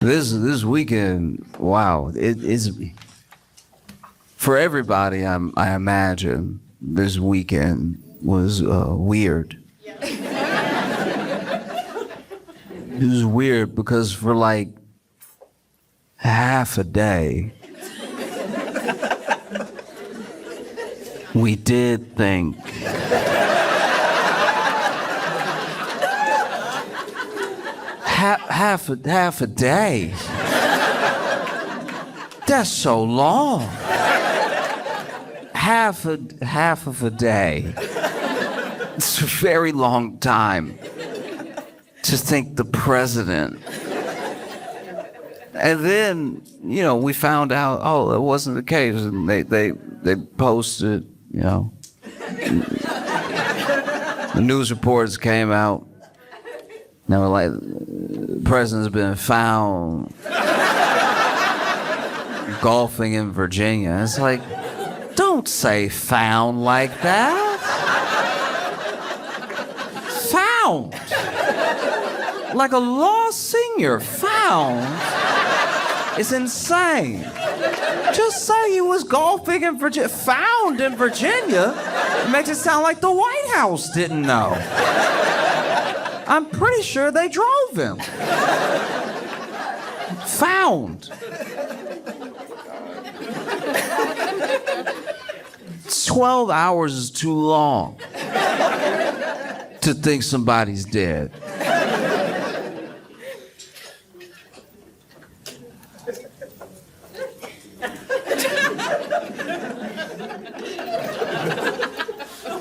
This weekend, wow, it is for everybody. I imagine this weekend was weird. It was weird because for like half a day, we did think half a day. That's so long. Half of a day. It's a very long time to think the president. And then, we found out, oh, that wasn't the case. And they posted, the news reports came out. They were like, the president's been found golfing in Virginia. It's like, don't say found like that. Found. Like a lost singer. Found. It's insane. Just say he was golfing in Virginia. Found in Virginia? It makes it sound like the White House didn't know. I'm pretty sure they drove him. Found. 12 hours is too long to think somebody's dead.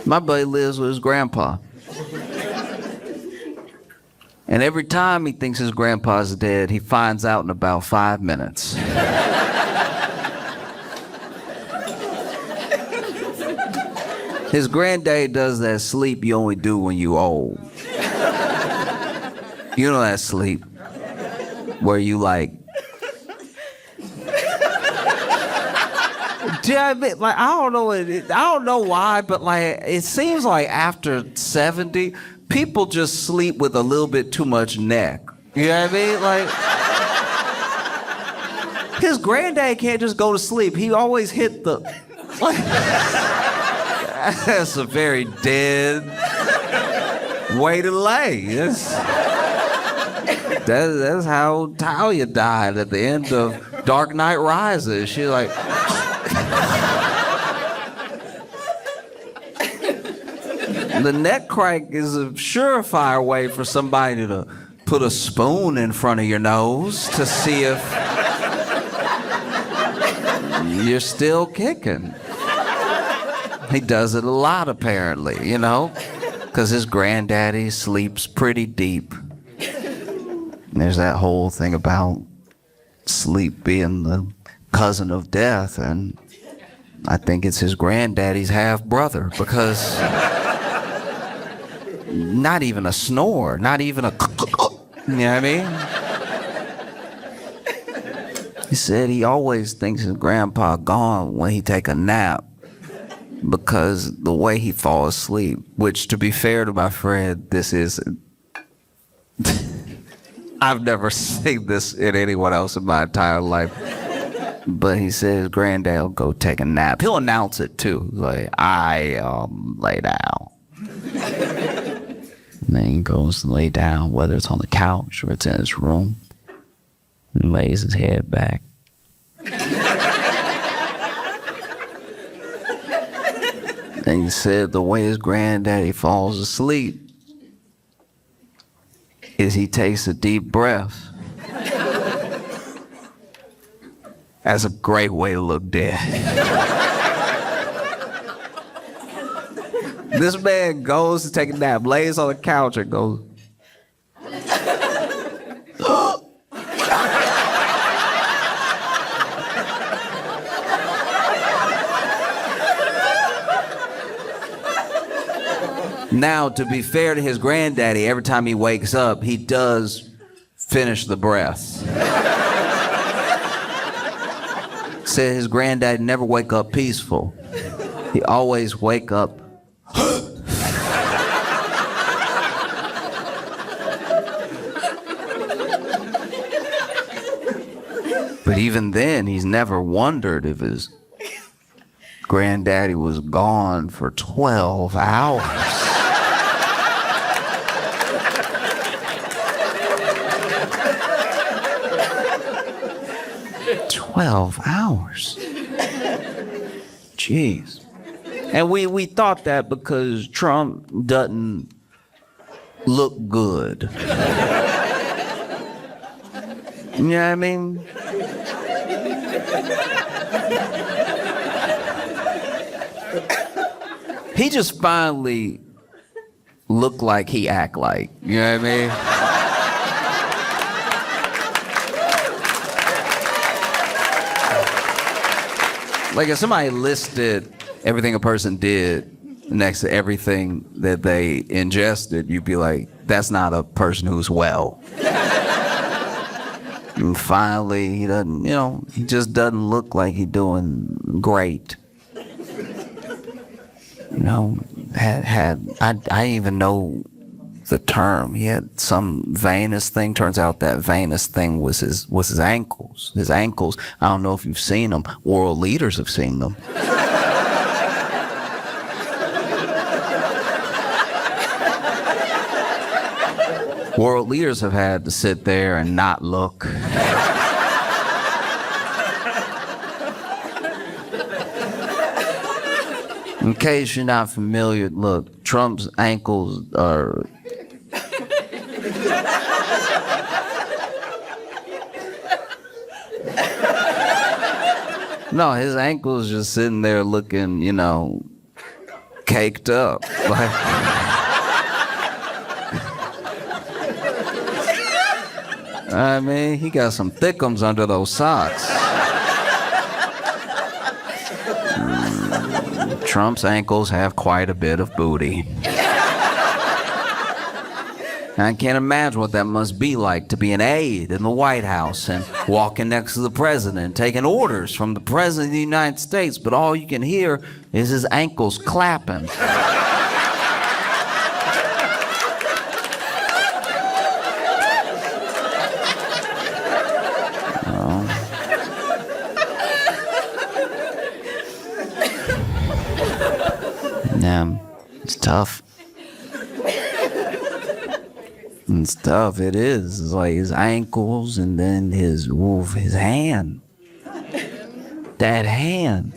My buddy lives with his grandpa. And every time he thinks his grandpa's dead, he finds out in about 5 minutes. His granddad does that sleep you only do when you old. You know that sleep where you like... I don't know why, but like it seems like after 70, people just sleep with a little bit too much neck. You know what I mean? Like his granddad can't just go to sleep. He always hit the. Like, that's a very dead way to lay. That's how Talia died at the end of Dark Knight Rises. She like. The neck crank is a surefire way for somebody to put a spoon in front of your nose to see if you're still kicking. He does it a lot, apparently, because his granddaddy sleeps pretty deep. And there's that whole thing about sleep being the cousin of death, and I think it's his granddaddy's half-brother, because not even a snore, not even a you know what I mean? He said he always thinks his grandpa gone when he take a nap because the way he falls asleep, which to be fair to my friend, this is I've never seen this in anyone else in my entire life. But he said his granddad will go take a nap. He'll announce it too. Like, I lay down. And then he goes to lay down, whether it's on the couch or it's in his room, and lays his head back. And he said the way his granddaddy falls asleep is he takes a deep breath. That's a great way to look dead. This man goes to take a nap, lays on the couch and goes, Now, to be fair to his granddaddy, every time he wakes up, he does finish the breath. Said his granddad never wake up peaceful. He always wake up. But even then, he's never wondered if his granddaddy was gone for 12 hours. 12 hours. Jeez. And we thought that because Trump doesn't look good. You know what I mean? He just finally looked like he act like. You know what I mean? Like if somebody listed everything a person did next to everything that they ingested, you'd be like, that's not a person who's well. And finally, he doesn't, he just doesn't look like he's doing great. I didn't even know the term. He had some venous thing. Turns out that venous thing was his ankles. His ankles, I don't know if you've seen them. World leaders have seen them. World leaders have had to sit there and not look. In case you're not familiar, look, Trump's ankles are... No, his ankles just sitting there looking, caked up. Like... I mean, he got some thickums under those socks. Trump's ankles have quite a bit of booty. I can't imagine what that must be like to be an aide in the White House and walking next to the president, taking orders from the president of the United States, but all you can hear is his ankles clapping. Yeah, it's tough. It's tough, it is. It's like his ankles and then his hand. That hand.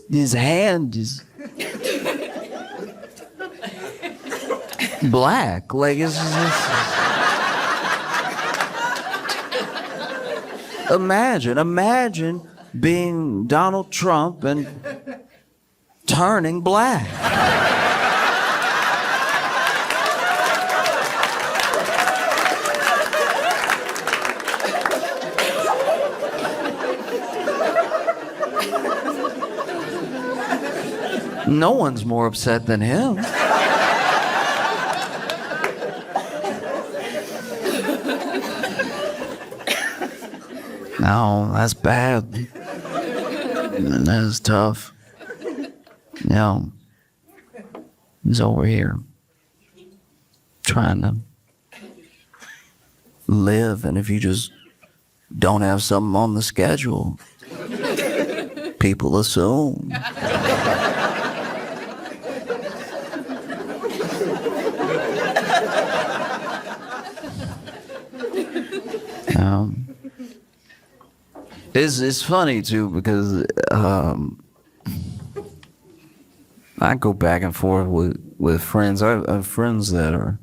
His hand is black. Like Imagine being Donald Trump and turning black. No one's more upset than him. No, that's bad. That is tough. He's over here trying to live, and if you just don't have something on the schedule, people assume. It's funny too because I go back and forth with friends. I have friends that are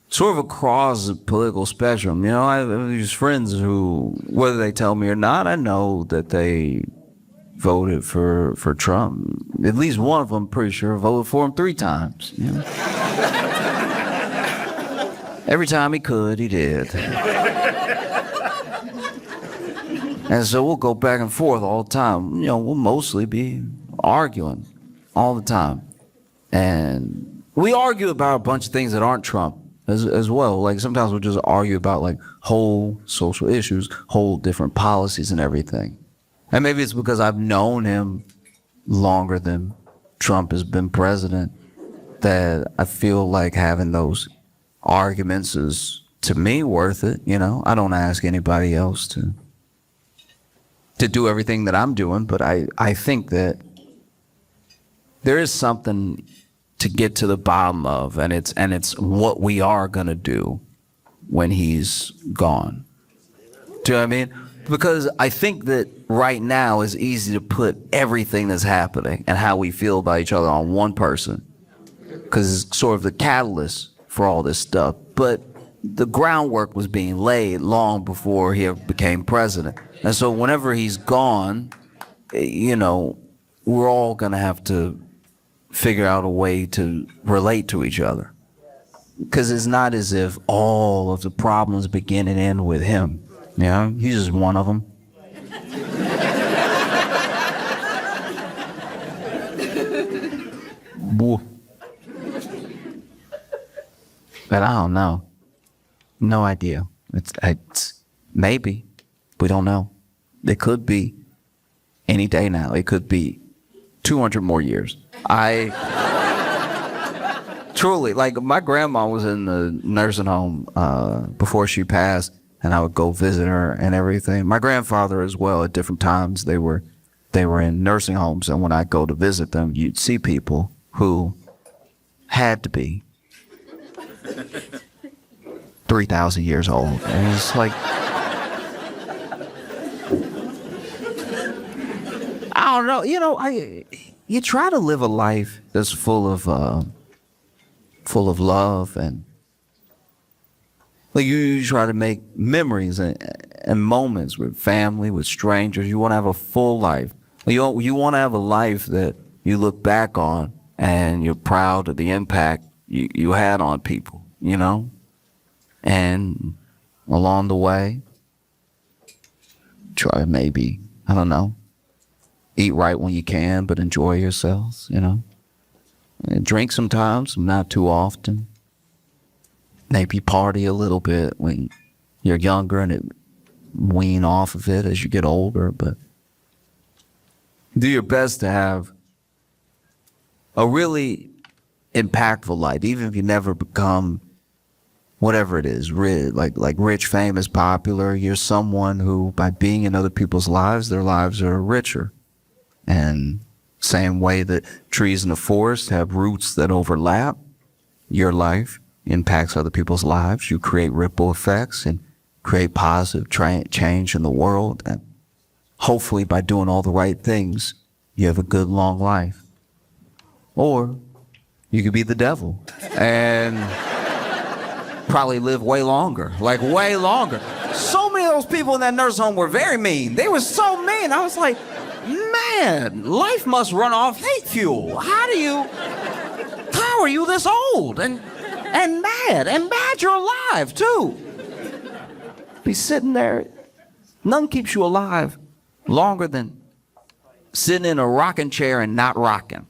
sort of across the political spectrum. I have these friends who, whether they tell me or not, I know that they voted for Trump. At least one of them, pretty sure, voted for him 3 times. Every time he could, he did. And so we'll go back and forth all the time. We'll mostly be arguing all the time. And we argue about a bunch of things that aren't Trump as well. Like sometimes we'll just argue about like whole social issues, whole different policies and everything. And maybe it's because I've known him longer than Trump has been president that I feel like having those arguments is to me, worth it. I don't ask anybody else to do everything that I'm doing, but I think that there is something to get to the bottom of, and it's what we are gonna do when he's gone. Do you know what I mean? Because I think that right now it's easy to put everything that's happening and how we feel about each other on one person, because it's sort of the catalyst for all this stuff. But the groundwork was being laid long before he ever became president. And so whenever he's gone, we're all gonna have to figure out a way to relate to each other. Because it's not as if all of the problems begin and end with him. He's just one of them. But I don't know. No idea. It's maybe. We don't know. It could be any day now. It could be 200 more years. Truly, like, my grandma was in the nursing home before she passed, and I would go visit her and everything. My grandfather as well, at different times, they were in nursing homes, and when I go to visit them, you'd see people who had to be 3,000 years old. And it's like, I don't know, you try to live a life that's full of love, and like you try to make memories and moments with family, with strangers. You want to have a full life. You want to have a life that you look back on and you're proud of the impact you had on people, And along the way, try to maybe, I don't know, eat right when you can, but enjoy yourselves, And drink sometimes, not too often. Maybe party a little bit when you're younger and wean off of it as you get older, but do your best to have a really impactful life, even if you never become whatever it is, like rich, famous, popular. You're someone who, by being in other people's lives, their lives are richer. And same way that trees in the forest have roots that overlap, your life impacts other people's lives. You create ripple effects and create positive change in the world. And hopefully by doing all the right things, you have a good, long life. Or you could be the devil and probably live way longer, like way longer. So many of those people in that nursing home were very mean. They were so mean. I was like, man, life must run off hate fuel. How are you this old and mad you're alive too? Be sitting there, nothing keeps you alive longer than sitting in a rocking chair and not rocking.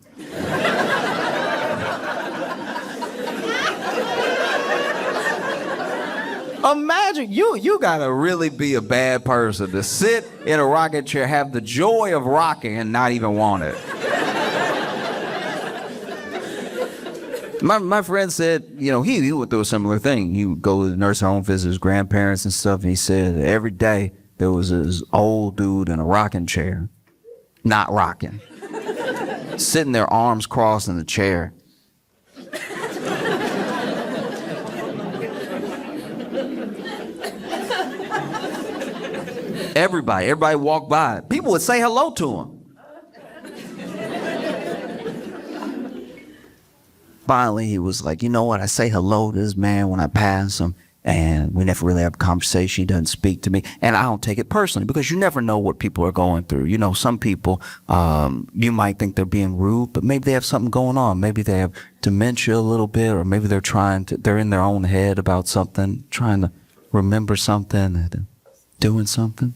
Imagine, you gotta really be a bad person to sit in a rocking chair, have the joy of rocking and not even want it. My friend said, he went through a similar thing. He would go to the nursing home, visit his grandparents and stuff, and he said that every day there was this old dude in a rocking chair, not rocking, sitting there, arms crossed in the chair. Everybody walked by. People would say hello to him. Finally, he was like, you know what? I say hello to this man when I pass him, and we never really have a conversation. He doesn't speak to me. And I don't take it personally, because you never know what people are going through. Some people, you might think they're being rude, but maybe they have something going on. Maybe they have dementia a little bit, or maybe they're in their own head about something, trying to remember something and doing something.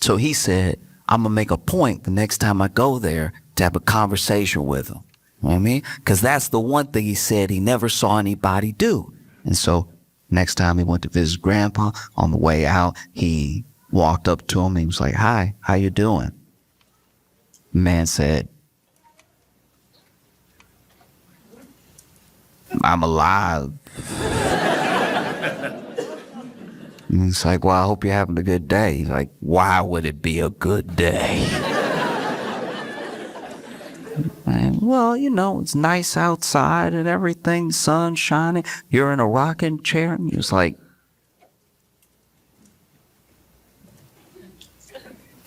So he said, I'm going to make a point the next time I go there to have a conversation with him. You know what I mean? Because that's the one thing he said he never saw anybody do. And so next time he went to visit his grandpa, on the way out, he walked up to him and he was like, hi, how you doing? The man said, I'm alive. And it's like, well, I hope you're having a good day. He's like, why would it be a good day? And, well, you know, it's nice outside and everything, sun shining. You're in a rocking chair. And you're just like,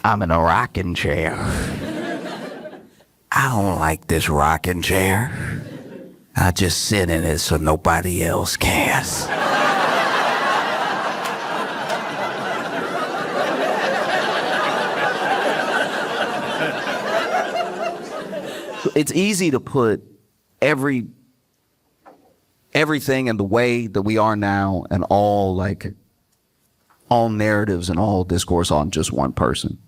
I'm in a rocking chair. I don't like this rocking chair. I just sit in it so nobody else cares. It's easy to put everything in the way that we are now and all narratives and all discourse on just one person.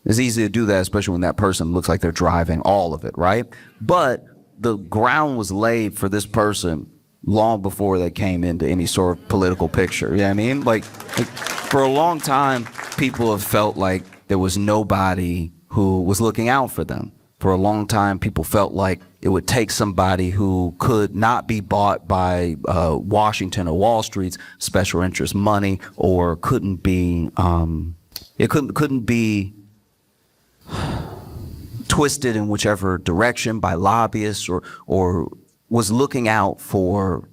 It's easy to do that, especially when that person looks like they're driving all of it, right? But the ground was laid for this person long before they came into any sort of political picture. You know what I mean? Like for a long time, people have felt like there was nobody who was looking out for them. For a long time, people felt like it would take somebody who could not be bought by Washington or Wall Street's special interest money, or couldn't be twisted in whichever direction by lobbyists, or was looking out for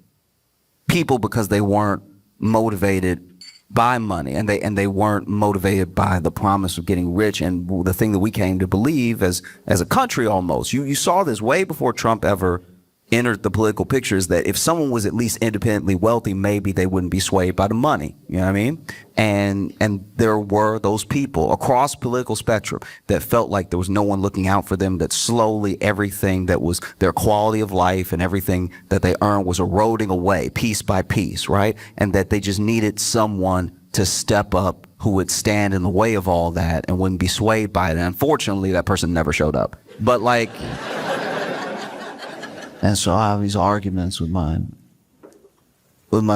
people because they weren't motivated by money, and they weren't motivated by the promise of getting rich, and the thing that we came to believe as a country almost. You saw this way before Trump ever entered the political picture, is that if someone was at least independently wealthy, maybe they wouldn't be swayed by the money. You know what I mean? And there were those people across political spectrum that felt like there was no one looking out for them, that slowly everything that was their quality of life and everything that they earned was eroding away piece by piece, right? And that they just needed someone to step up who would stand in the way of all that and wouldn't be swayed by it. And unfortunately, that person never showed up. But and so I have these arguments with my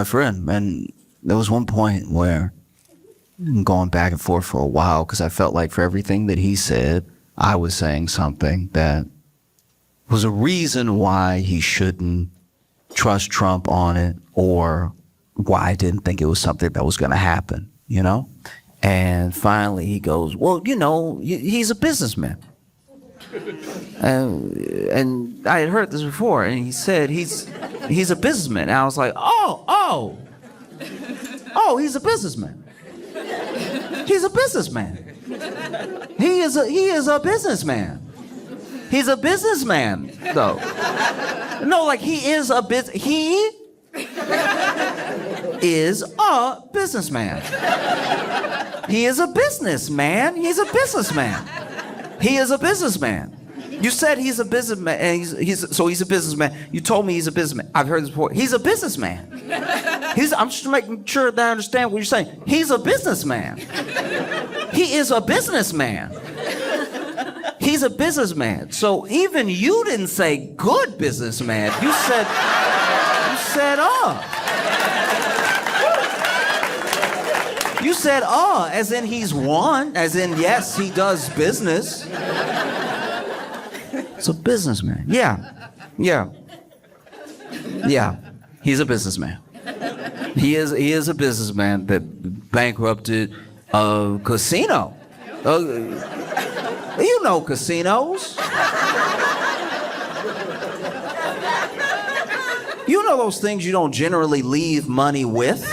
friend, and there was one point where I'm going back and forth for a while because I felt like for everything that he said, I was saying something that was a reason why he shouldn't trust Trump on it, or why I didn't think it was something that was going to happen, you know? And finally he goes, well, you know, he's a businessman. And I had heard this before, and he said he's a businessman. And I was like, oh, he's a businessman. He's a businessman. He is a businessman. He's a businessman, though. No, like he is a businessman. He's a businessman. He's a businessman. He is a businessman. You said he's a businessman, and he's a businessman. You told me he's a businessman. I've heard this before. He's a businessman. I'm just making sure that I understand what you're saying. He's a businessman. He is a businessman. He's a businessman. So even you didn't say good businessman. You said, You said, as in he's one, as in, yes, he does business. It's a businessman. Yeah. He's a businessman. He is a businessman that bankrupted a casino. You know casinos. You know those things you don't generally leave money with.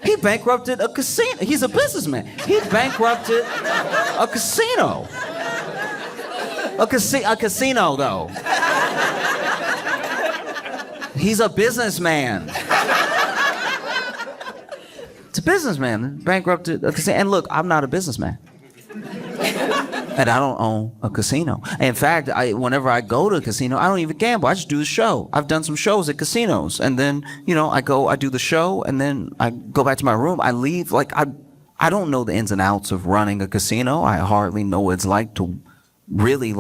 He bankrupted a casino. He's a businessman. He bankrupted a casino. A casino, though. He's a businessman. It's a businessman. Bankrupted a casino. And look, I'm not a businessman. And I don't own a casino. In fact, whenever I go to a casino, I don't even gamble. I just do the show. I've done some shows at casinos. And then, I do the show, and then I go back to my room. I leave. I don't know the ins and outs of running a casino. I hardly know what it's like to really,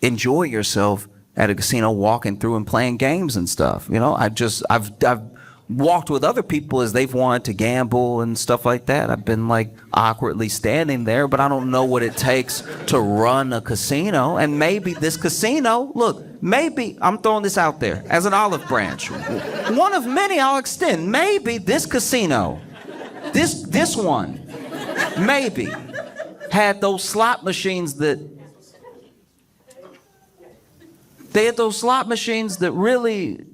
enjoy yourself at a casino, walking through and playing games and stuff. I've walked with other people as they've wanted to gamble and stuff like that. I've been like awkwardly standing there, but I don't know what it takes to run a casino. And maybe this casino, look, maybe I'm throwing this out there as an olive branch. One of many I'll extend. Maybe this casino, this one, maybe had those slot machines that really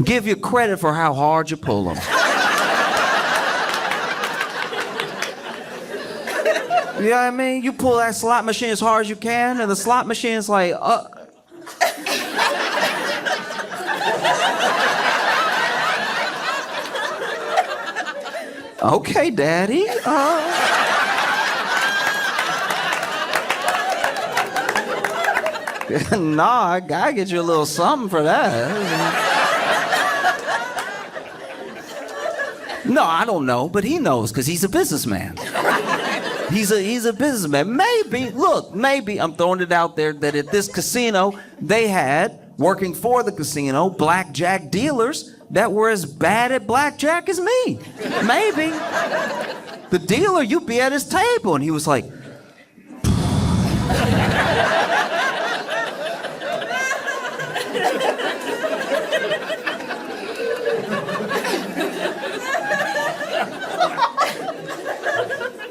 give you credit for how hard you pull them. You know what I mean? You pull that slot machine as hard as you can, and the slot machine is like, okay, Daddy. Nah, I gotta get you a little something for that. No, I don't know, but he knows because he's a businessman. He's a businessman. Maybe I'm throwing it out there that at this casino they had, working for the casino, blackjack dealers that were as bad at blackjack as me. Maybe. The dealer, you'd be at his table, and he was like,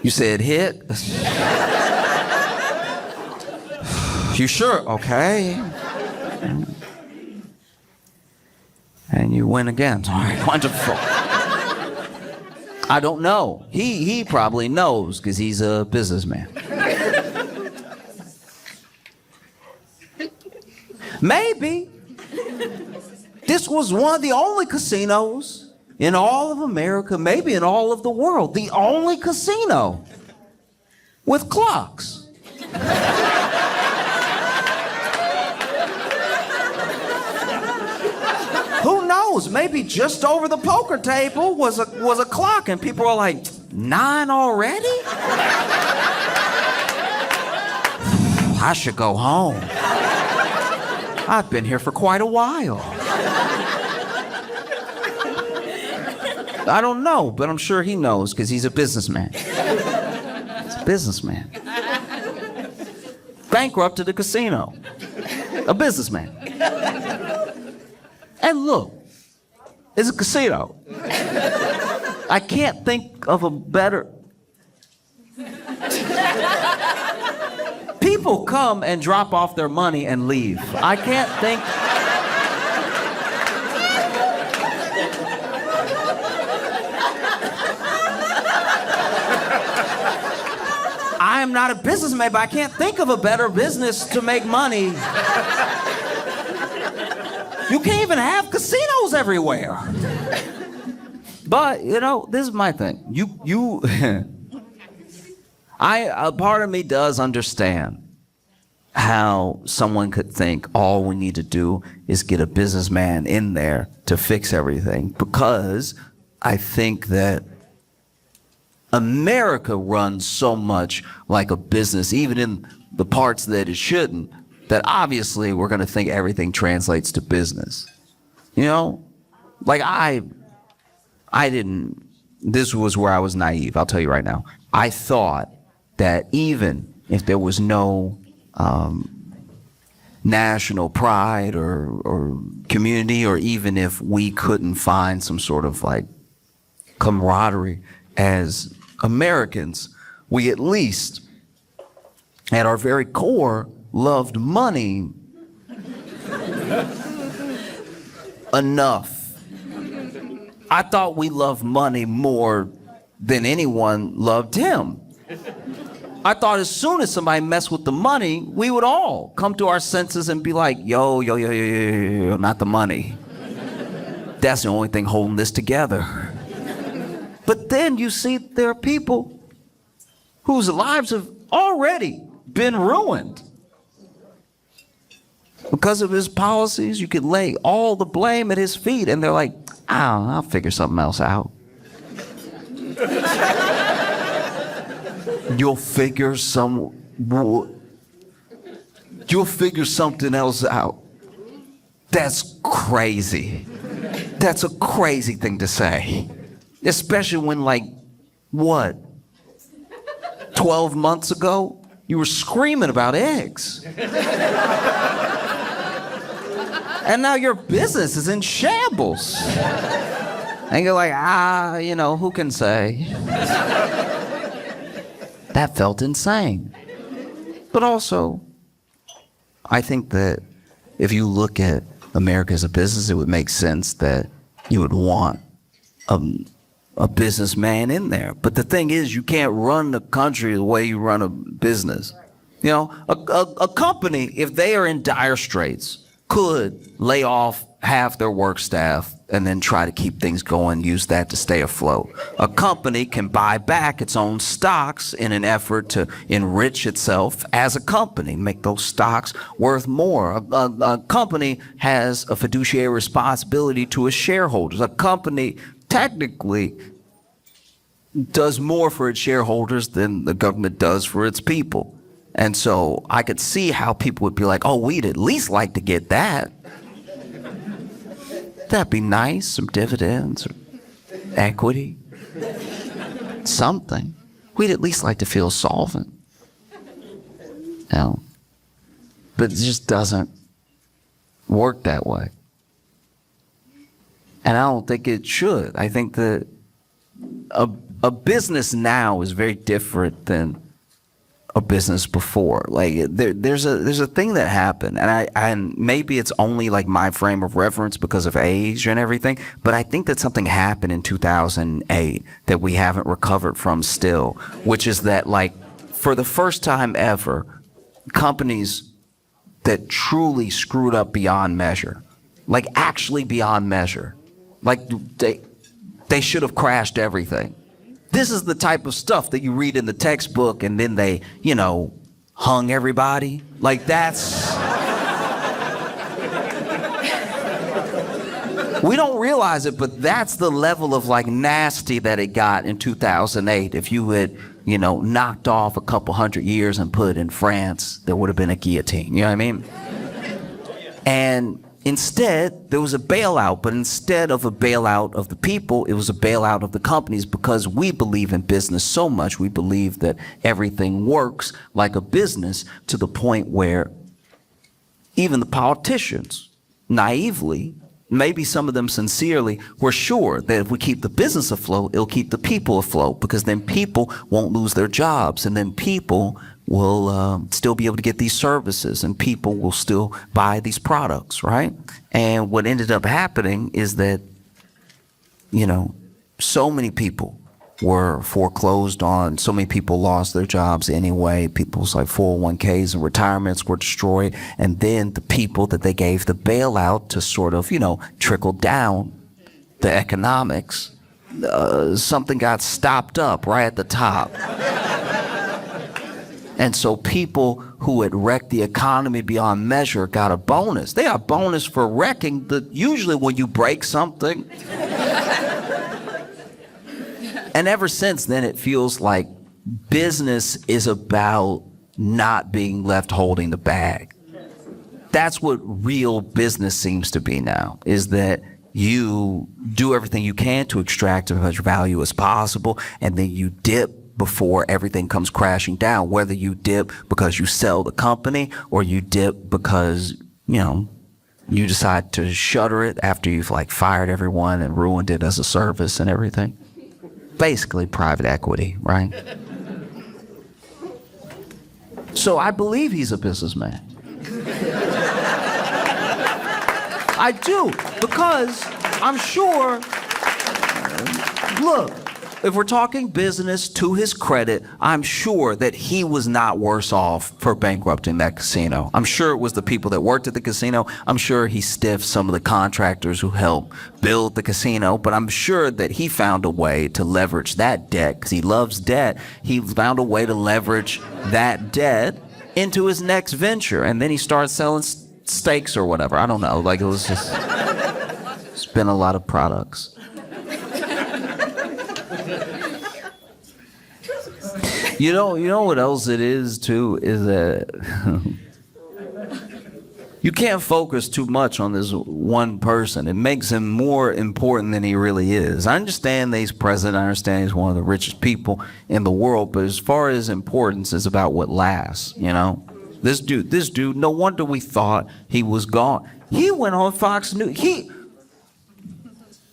you said hit? You sure? Okay. And you win again. All right, wonderful. I don't know. He probably knows because he's a businessman. Maybe this was one of the only casinos in all of America, maybe in all of the world, the only casino with clocks. Who knows? Maybe just over the poker table was a clock, and people were like, 9 already? I should go home. I've been here for quite a while. I don't know, but I'm sure he knows because he's a businessman. He's a businessman. Bankrupted a casino. A businessman. And look, it's a casino. I can't think of a better... People come and drop off their money and leave. I can't think... I am not a businessman, but I can't think of a better business to make money. You can't even have casinos everywhere. But, you know, this is my thing. A part of me does understand how someone could think all we need to do is get a businessman in there to fix everything, because I think that America runs so much like a business, even in the parts that it shouldn't, that obviously we're going to think everything translates to business. You know? Like I didn't, this was where I was naive, I'll tell you right now. I thought that even if there was no national pride or community, or even if we couldn't find some sort of like camaraderie as Americans, we at least, at our very core, loved money enough. I thought we loved money more than anyone loved him. I thought as soon as somebody messed with the money, we would all come to our senses and be like, yo, not the money. That's the only thing holding this together. But then you see there are people whose lives have already been ruined because of his policies. You could lay all the blame at his feet, and they're like, I'll figure something else out. You'll figure something else out. That's crazy. That's a crazy thing to say. Especially when, like, what? 12 months ago, you were screaming about eggs. And now your business is in shambles. And you're like, who can say? That felt insane. But also, I think that if you look at America as a business, it would make sense that you would want a businessman in there. But the thing is, you can't run the country the way you run a business. You know, a company, if they are in dire straits, could lay off half their work staff and then try to keep things going, use that to stay afloat. A company can buy back its own stocks in an effort to enrich itself as a company, make those stocks worth more. A company has a fiduciary responsibility to its shareholders. A company technically does more for its shareholders than the government does for its people. And so I could see how people would be like, oh, we'd at least like to get that. That'd be nice, some dividends or equity, something. We'd at least like to feel solvent. No. But it just doesn't work that way. And I don't think it should. I think that a business now is very different than a business before. Like there's a thing that happened, and maybe it's only like my frame of reference because of age and everything, but I think that something happened in 2008 that we haven't recovered from still, which is that, like, for the first time ever, companies that truly screwed up beyond measure, like actually beyond measure, like they should have crashed everything. This is the type of stuff that you read in the textbook and then they, hung everybody. Like that's... We don't realize it, but that's the level of like nasty that it got in 2008. If you had, knocked off a couple 100 years and put it in France, there would have been a guillotine. You know what I mean? And instead, there was a bailout, but instead of a bailout of the people, it was a bailout of the companies, because we believe in business so much. We believe that everything works like a business, to the point where even the politicians, naively, maybe some of them sincerely, were sure that if we keep the business afloat, it'll keep the people afloat, because then people won't lose their jobs, and then people will still be able to get these services, and people will still buy these products, right? And what ended up happening is that, so many people were foreclosed on, so many people lost their jobs anyway, people's like 401ks and retirements were destroyed, and then the people that they gave the bailout to sort of, trickle down the economics, something got stopped up right at the top. And so people who had wrecked the economy beyond measure got a bonus. They got a bonus for wrecking usually when you break something. And ever since then, it feels like business is about not being left holding the bag. That's what real business seems to be now, is that you do everything you can to extract as much value as possible, and then you dip before everything comes crashing down, whether you dip because you sell the company or you dip because, you decide to shutter it after you've like fired everyone and ruined it as a service and everything. Basically private equity, right? So I believe he's a businessman. I do, because I'm sure, look, if we're talking business, to his credit, I'm sure that he was not worse off for bankrupting that casino. I'm sure it was the people that worked at the casino. I'm sure he stiffed some of the contractors who helped build the casino, but I'm sure that he found a way to leverage that debt, because he loves debt. He found a way to leverage that debt into his next venture, and then he started selling steaks or whatever. I don't know. Like, it was just, it's been a lot of products. You know what else it is too, is that You can't focus too much on this one person. It makes him more important than he really is. I understand that he's president. I understand he's one of the richest people in the world. But as far as importance, it's about what lasts, you know? This dude, no wonder we thought he was gone. He went on Fox News.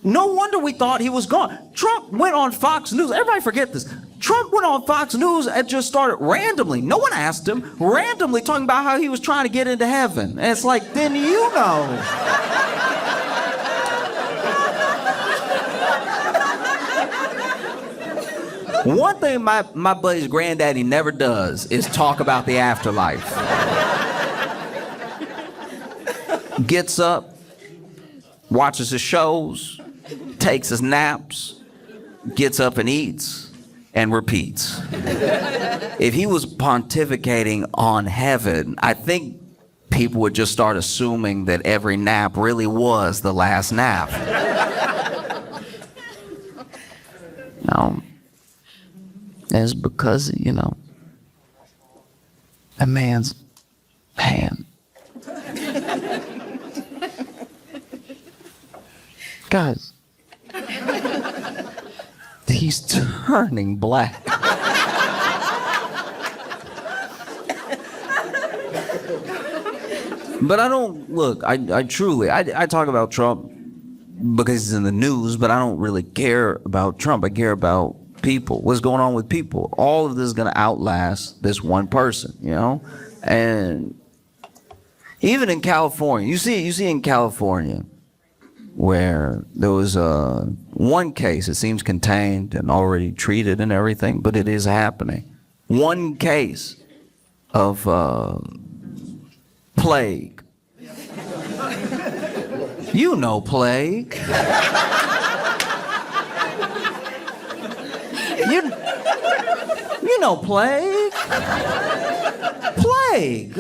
No wonder we thought he was gone. Trump went on Fox News. Everybody forget this. Trump went on Fox News and just started randomly, no one asked him, randomly talking about how he was trying to get into heaven. And it's like, then you know. One thing my buddy's granddaddy never does is talk about the afterlife. Gets up, watches his shows, takes his naps, gets up and eats, and repeats. If he was pontificating on heaven, I think people would just start assuming that every nap really was the last nap. No. It's because, you know, a man's hand. Guys, he's turning black. But I don't, look, I truly talk about Trump because he's in the news, but I don't really care about Trump. I care about people. What's going on with people? All of this is going to outlast this one person, you know? And even in California, you see in California, where there was one case, it seems contained and already treated and everything, but it is happening. One case of plague. You know plague. You know plague. Plague.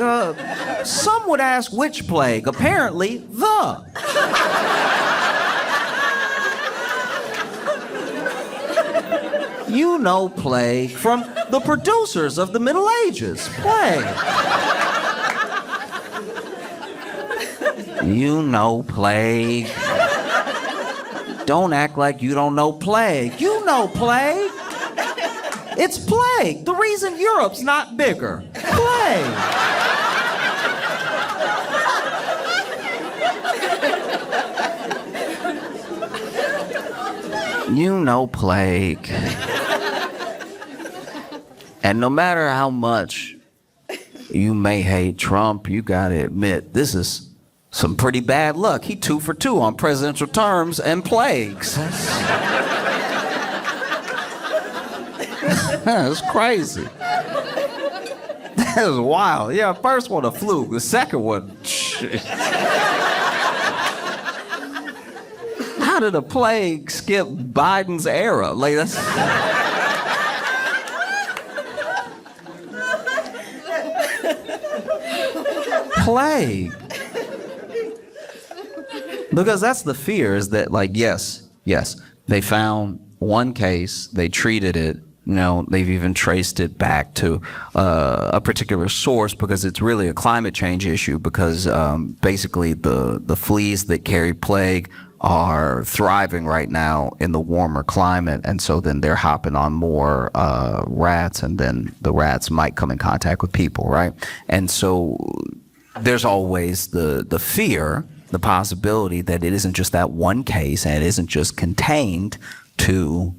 Some would ask which plague. Apparently, the. You know plague from the producers of the Middle Ages. Plague. You know plague. Don't act like you don't know plague. You know plague. It's plague. The reason Europe's not bigger. Plague. You know plague. And no matter how much you may hate Trump, you gotta admit, this is some pretty bad luck. He 2 for 2 on presidential terms and plagues. That's crazy. That was wild. Yeah, first one a fluke. The second one, how did a plague skip Biden's era? Like that's. Plague. Because that's the fear, is that like, yes, they found one case, they treated it, you know, they've even traced it back to a particular source because it's really a climate change issue because basically the fleas that carry plague are thriving right now in the warmer climate, and so then they're hopping on more rats, and then the rats might come in contact with people, right? And so there's always the fear, the possibility that it isn't just that one case and it isn't just contained to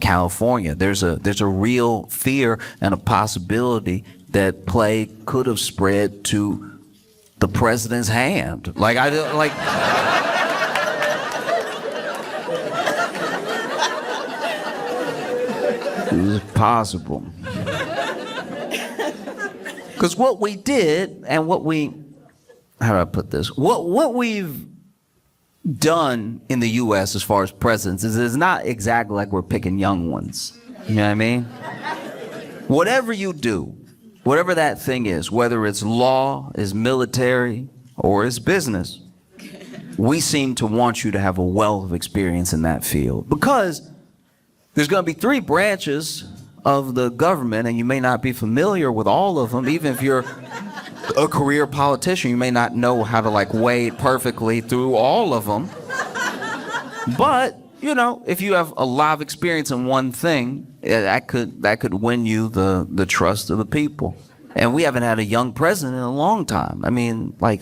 California. There's a real fear and a possibility that plague could have spread to the president's hand. Like it's possible. Because what we did and how do I put this? What we've done in the U.S. as far as presidents is it's not exactly like we're picking young ones. You know what I mean? Whatever you do, whatever that thing is, whether it's law, is military, or it's business, we seem to want you to have a wealth of experience in that field. Because there's going to be 3 branches of the government, and you may not be familiar with all of them, even if you're a career politician. You may not know how to like wade perfectly through all of them. But, you know, if you have a lot of experience in one thing, that could win you the trust of the people. And we haven't had a young president in a long time. I mean, like,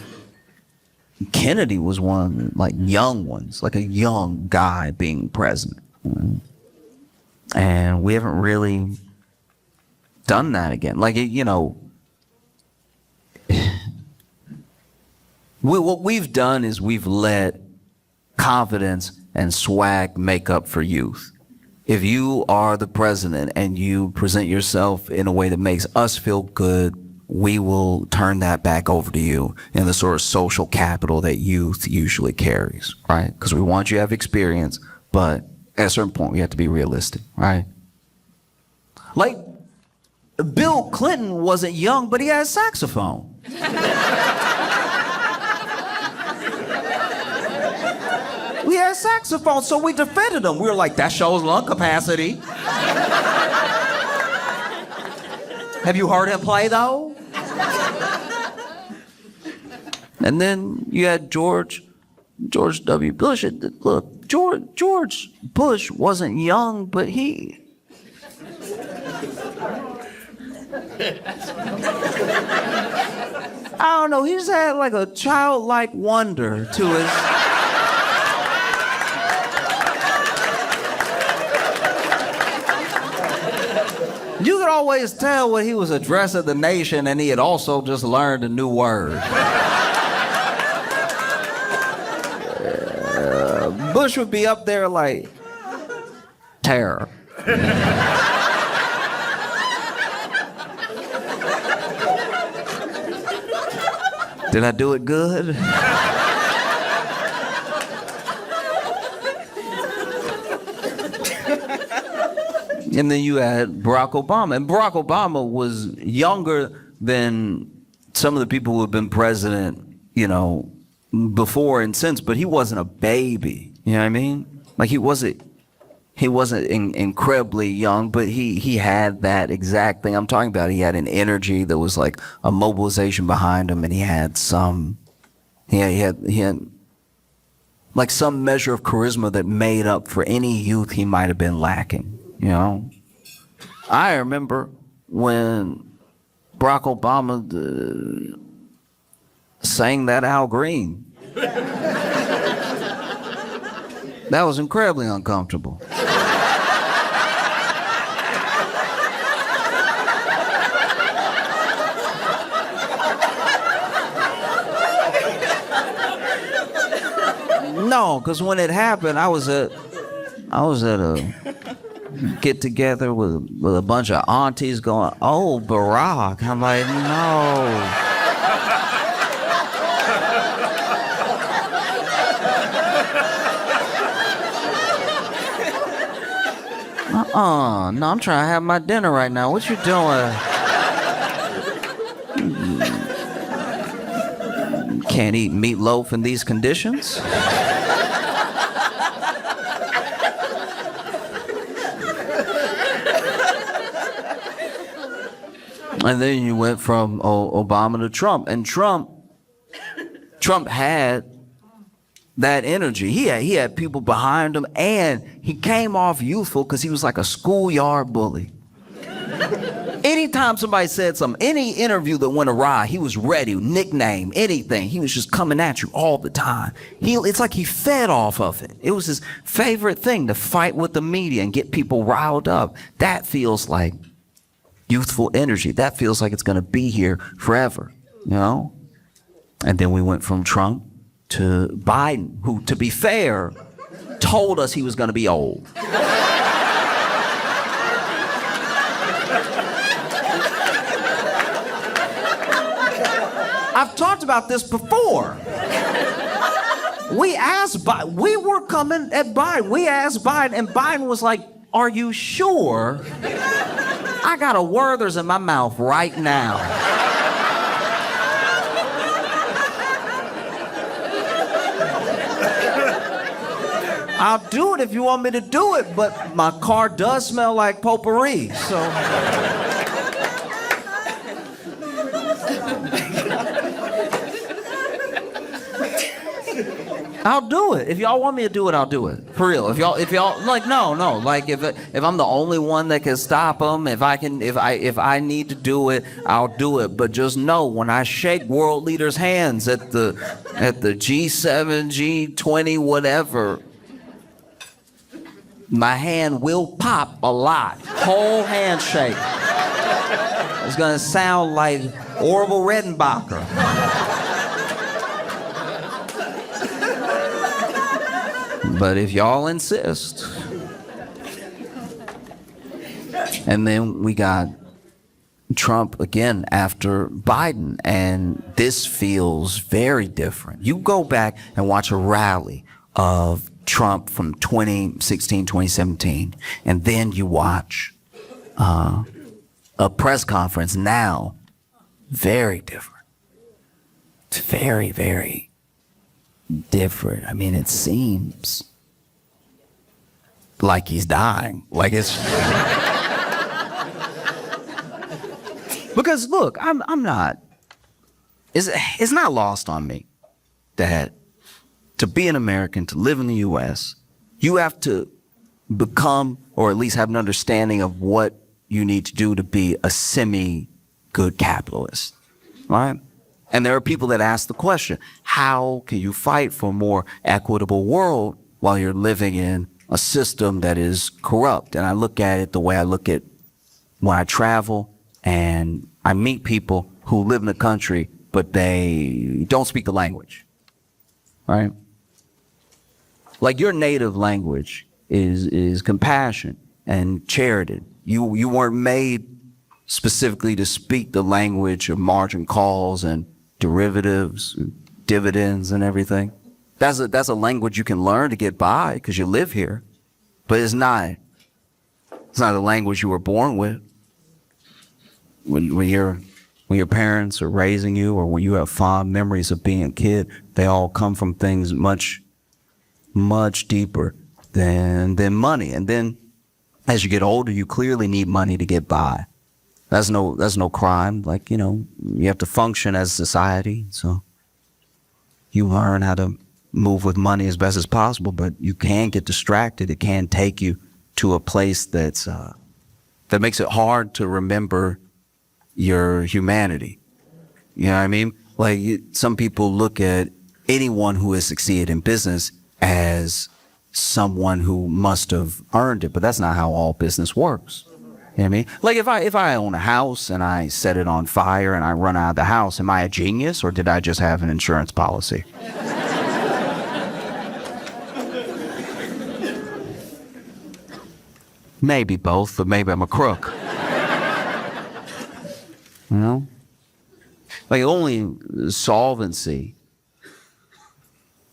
Kennedy was one, like, young ones, like a young guy being president. And we haven't really done that again. Like, you know, what we've done is we've let confidence and swag make up for youth. If you are the president and you present yourself in a way that makes us feel good, we will turn that back over to you in the sort of social capital that youth usually carries, right? Because we want you to have experience, but at a certain point, we have to be realistic, right? Like, Bill Clinton wasn't young, but he had a saxophone. We had a saxophone, so we defended him. We were like, that shows lung capacity. Have you heard him play, though? And then you had George W. Bush. Look, George Bush wasn't young, but he... I don't know, he just had like a childlike wonder to his... You could always tell when he was addressing the nation and he had also just learned a new word. Bush would be up there like, terror. Did I do it good? And then you had Barack Obama. And Barack Obama was younger than some of the people who have been president, you know, before and since, but he wasn't a baby. You know what I mean? Like he wasn't incredibly young, but he had that exact thing I'm talking about. He had an energy that was like a mobilization behind him, and he had like some measure of charisma that made up for any youth he might have been lacking. You know, I remember when Barack Obama sang that Al Green. That was incredibly uncomfortable. No, because when it happened, I was at a get together with a bunch of aunties going, "Oh, Barack." I'm like, no. No, I'm trying to have my dinner right now. What you doing? Can't eat meatloaf in these conditions. And then you went from Obama to Trump, and Trump had that energy. He had people behind him, and he came off youthful because he was like a schoolyard bully. Anytime somebody said something, any interview that went awry, he was ready, nickname, anything. He was just coming at you all the time. It's like he fed off of it. It was his favorite thing to fight with the media and get people riled up. That feels like youthful energy. That feels like it's going to be here forever, you know? And then we went from Trump to Biden, who, to be fair, told us he was going to be old. I've talked about this before. We asked Biden, we were coming at Biden. We asked Biden, and Biden was like, "Are you sure?" I got a Werther's in my mouth right now. I'll do it if you want me to do it, but my car does smell like potpourri, so. I'll do it. If y'all want me to do it, I'll do it. For real. If y'all like, no. Like if I'm the only one that can stop them, if I need to do it, I'll do it. But just know, when I shake world leaders' hands at the G7, G20, whatever, my hand will pop a lot. Whole handshake. It's gonna sound like Orville Redenbacher. But if y'all insist. And then we got Trump again after Biden, and this feels very different. You go back and watch a rally of Trump from 2016, 2017, and then you watch a press conference now. Very different. It's very, very different. I mean, it seems like he's dying. Like it's because look, I'm not. It's not lost on me that to be an American, to live in the U.S., you have to become, or at least have an understanding of what you need to do to be a semi-good capitalist, right? And there are people that ask the question, how can you fight for a more equitable world while you're living in a system that is corrupt? And I look at it the way I look at when I travel and I meet people who live in the country, but they don't speak the language, right? Like, your native language is compassion and charity. You weren't made specifically to speak the language of margin calls and derivatives, dividends and everything. That's a language you can learn to get by because you live here, but it's not a language you were born with. When your parents are raising you, or when you have fond memories of being a kid, they all come from things much deeper than money. And then as you get older, you clearly need money to get by. That's no crime. Like, you have to function as a society. So you learn how to move with money as best as possible, but you can get distracted. It can take you to a place that makes it hard to remember your humanity. You know what I mean? Like, some people look at anyone who has succeeded in business as someone who must have earned it, but that's not how all business works. You know what I mean? Like, if I own a house and I set it on fire and I run out of the house, am I a genius, or did I just have an insurance policy? Maybe both, but maybe I'm a crook. You know? Like, only solvency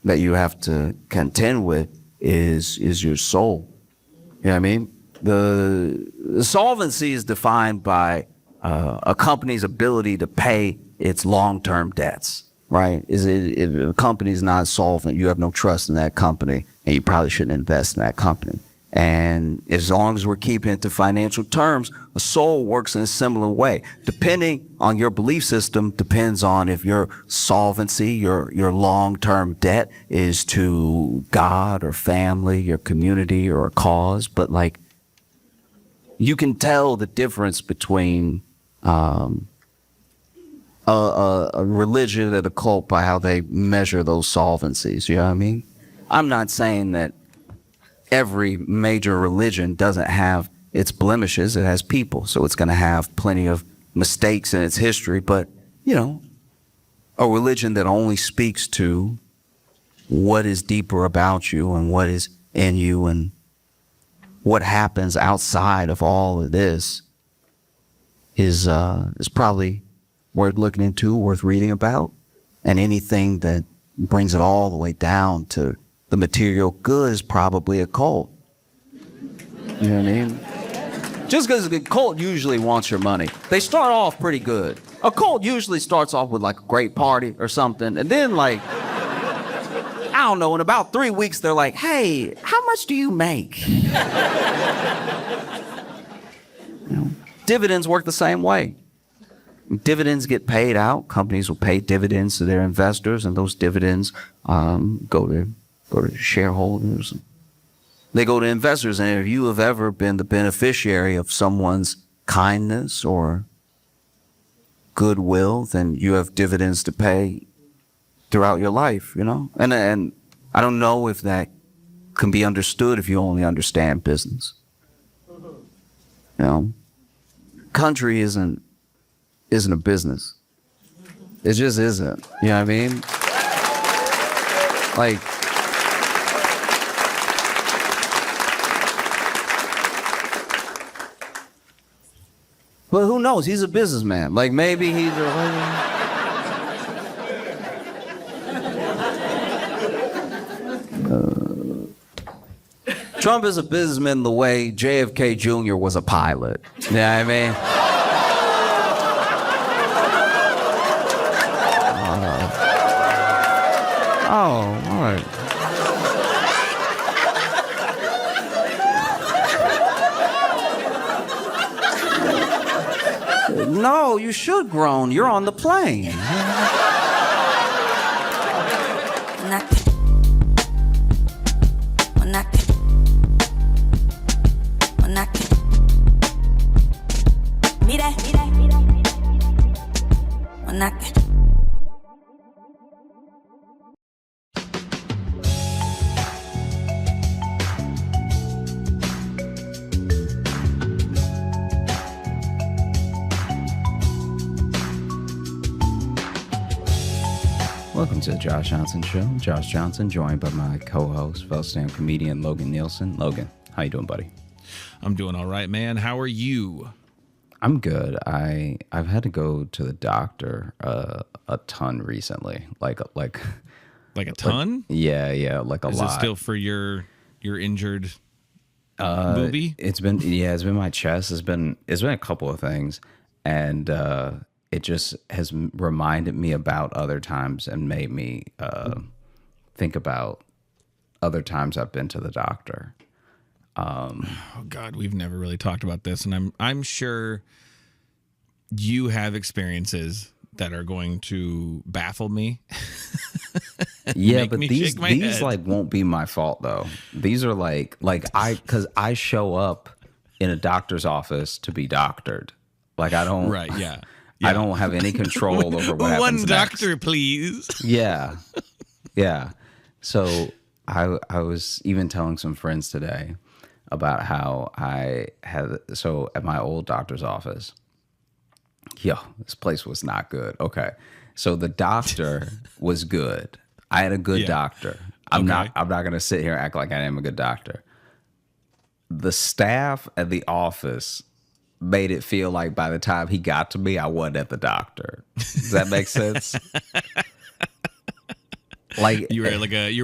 that you have to contend with is your soul. You know what I mean? The solvency is defined by a company's ability to pay its long-term debts, right? If a company's not solvent, you have no trust in that company, and you probably shouldn't invest in that company. And as long as we're keeping it to financial terms, a soul works in a similar way. Depending on your belief system, depends on if your solvency, your long-term debt is to God or family, your community, or a cause. But, like, you can tell the difference between a religion and a cult by how they measure those solvencies. You know what I mean? I'm not saying that every major religion doesn't have its blemishes. It has people, so it's going to have plenty of mistakes in its history. But, a religion that only speaks to what is deeper about you and what is in you and what happens outside of all of this is probably worth looking into, worth reading about. And anything that brings it all the way down to the material good is probably a cult. You know what I mean? Just because a cult usually wants your money. They start off pretty good. A cult usually starts off with, like, a great party or something, and then, like, I don't know, in about 3 weeks they're like, hey, how much do you make? Dividends work the same way. Dividends get paid out. Companies will pay dividends to their investors, and those dividends go to go to shareholders. They go to investors. And if you have ever been the beneficiary of someone's kindness or goodwill, then you have dividends to pay throughout your life, you know? And I don't know if that can be understood if you only understand business. You know? Country isn't a business. It just isn't. You know what I mean? Like, but who knows? He's a businessman. Like, maybe he's Trump is a businessman the way JFK Jr. was a pilot. You know what I mean? Oh, all right. No, you should groan. You're on the plane. Welcome to the Josh Johnson Show. Josh Johnson, joined by my co-host, fellow stand-up comedian Logan Nielsen. Logan, how you doing, buddy? I'm doing all right, man. How are you? I'm good. I've had to go to the doctor a ton recently. Like a ton? Yeah, like a lot. Is it still for your injured booby? It's been my chest. It's been a couple of things, and it just has reminded me about other times and made me think about other times I've been to the doctor. Oh God, we've never really talked about this, and I'm sure you have experiences that are going to baffle me. Yeah, but these like won't be my fault though. These are because I show up in a doctor's office to be doctored. Like I don't. Right. Yeah. I don't have any control over what happens One doctor, next. Please. Yeah. So I was even telling some friends today about how at my old doctor's office, this place was not good. Okay. So the doctor was good. I had a good doctor. I'm not going to sit here and act like I am a good doctor. The staff at the office made it feel like by the time he got to me, I wasn't at the doctor. Does that make sense? Like you're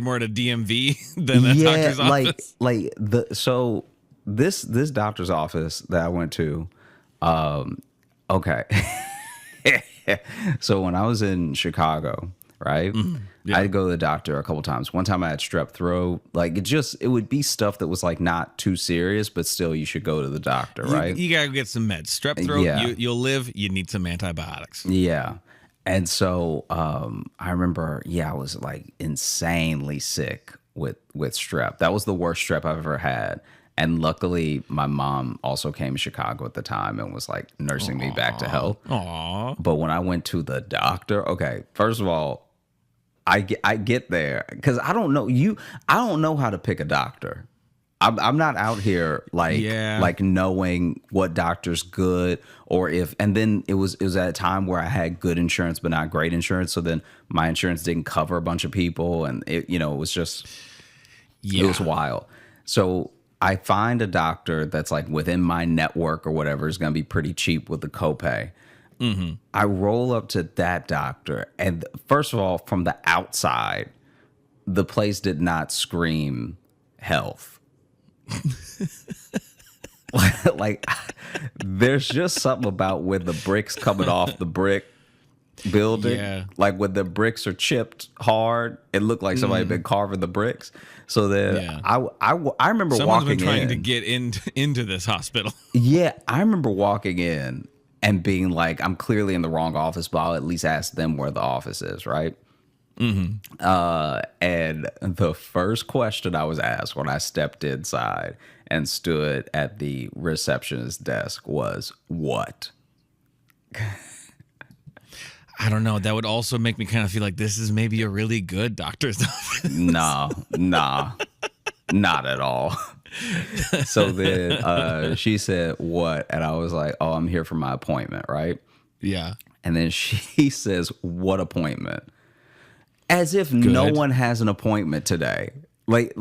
more at a DMV than a doctor's office. So this doctor's office that I went to, okay. So when I was in Chicago, right? Mm-hmm. Yeah. I'd go to the doctor a couple times. One time I had strep throat. Like it would be stuff that was like not too serious, but still you should go to the doctor, right? You gotta get some meds. Strep throat, you'll live. You need some antibiotics. Yeah. And so I remember, I was like insanely sick with strep. That was the worst strep I've ever had. And luckily, my mom also came to Chicago at the time and was like nursing me back to health. Aww. But when I went to the doctor, okay, first of all, I get there because I don't know how to pick a doctor. I'm not out here like knowing what doctor's good or if. And then it was at a time where I had good insurance but not great insurance. So then my insurance didn't cover a bunch of people, and it was just it was wild. So I find a doctor that's like within my network or whatever is going to be pretty cheap with the copay. Mm-hmm. I roll up to that doctor, and first of all, from the outside, the place did not scream health. Like, there's just something about when the bricks coming off the brick building. Yeah. Like when the bricks are chipped hard, it looked like somebody had been carving the bricks. So then I remember Someone's walking been trying in to get into this hospital. Yeah, I remember walking in and being like, I'm clearly in the wrong office, but I'll at least ask them where the office is, right? And the first question I was asked when I stepped inside and stood at the receptionist's desk was, "What?" I don't know. That would also make me kind of feel like this is maybe a really good doctor's office. Nah, not at all. So then she said, "What?" And I was like, "Oh, I'm here for my appointment," right? Yeah. And then she says, "What appointment?" As if no one has an appointment today. Like,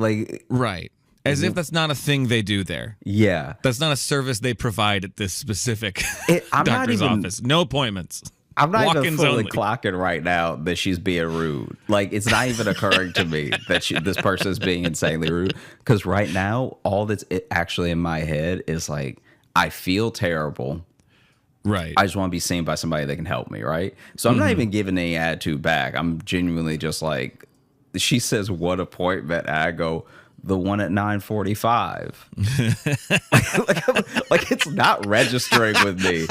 Right. As if that's not a thing they do there. yeah. That's not a service they provide at this specific I'm not doctor's even- office. No appointments. I'm not even Walk-ins fully only. clocking right now that she's being rude. Like, it's not even occurring to me that this person is being insanely rude. Because right now, all that's actually in my head is like, I feel terrible. Right. I just want to be seen by somebody that can help me, right? So I'm not even giving any attitude back. I'm genuinely just like, she says, "What appointment?" And I go, "The one at 9:45." like it's not registering with me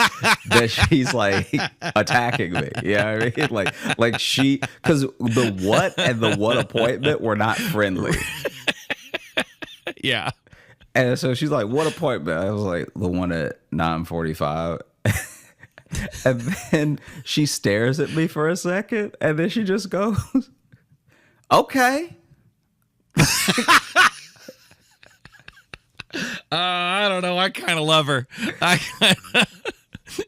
that she's like attacking me. Yeah, you know what I mean, like she, because the what and the what appointment were not friendly. Yeah. And so she's like, "What appointment?" I was like, "The one at 9:45." And then she stares at me for a second, and then she just goes, "Okay." I don't know. I kind of love her.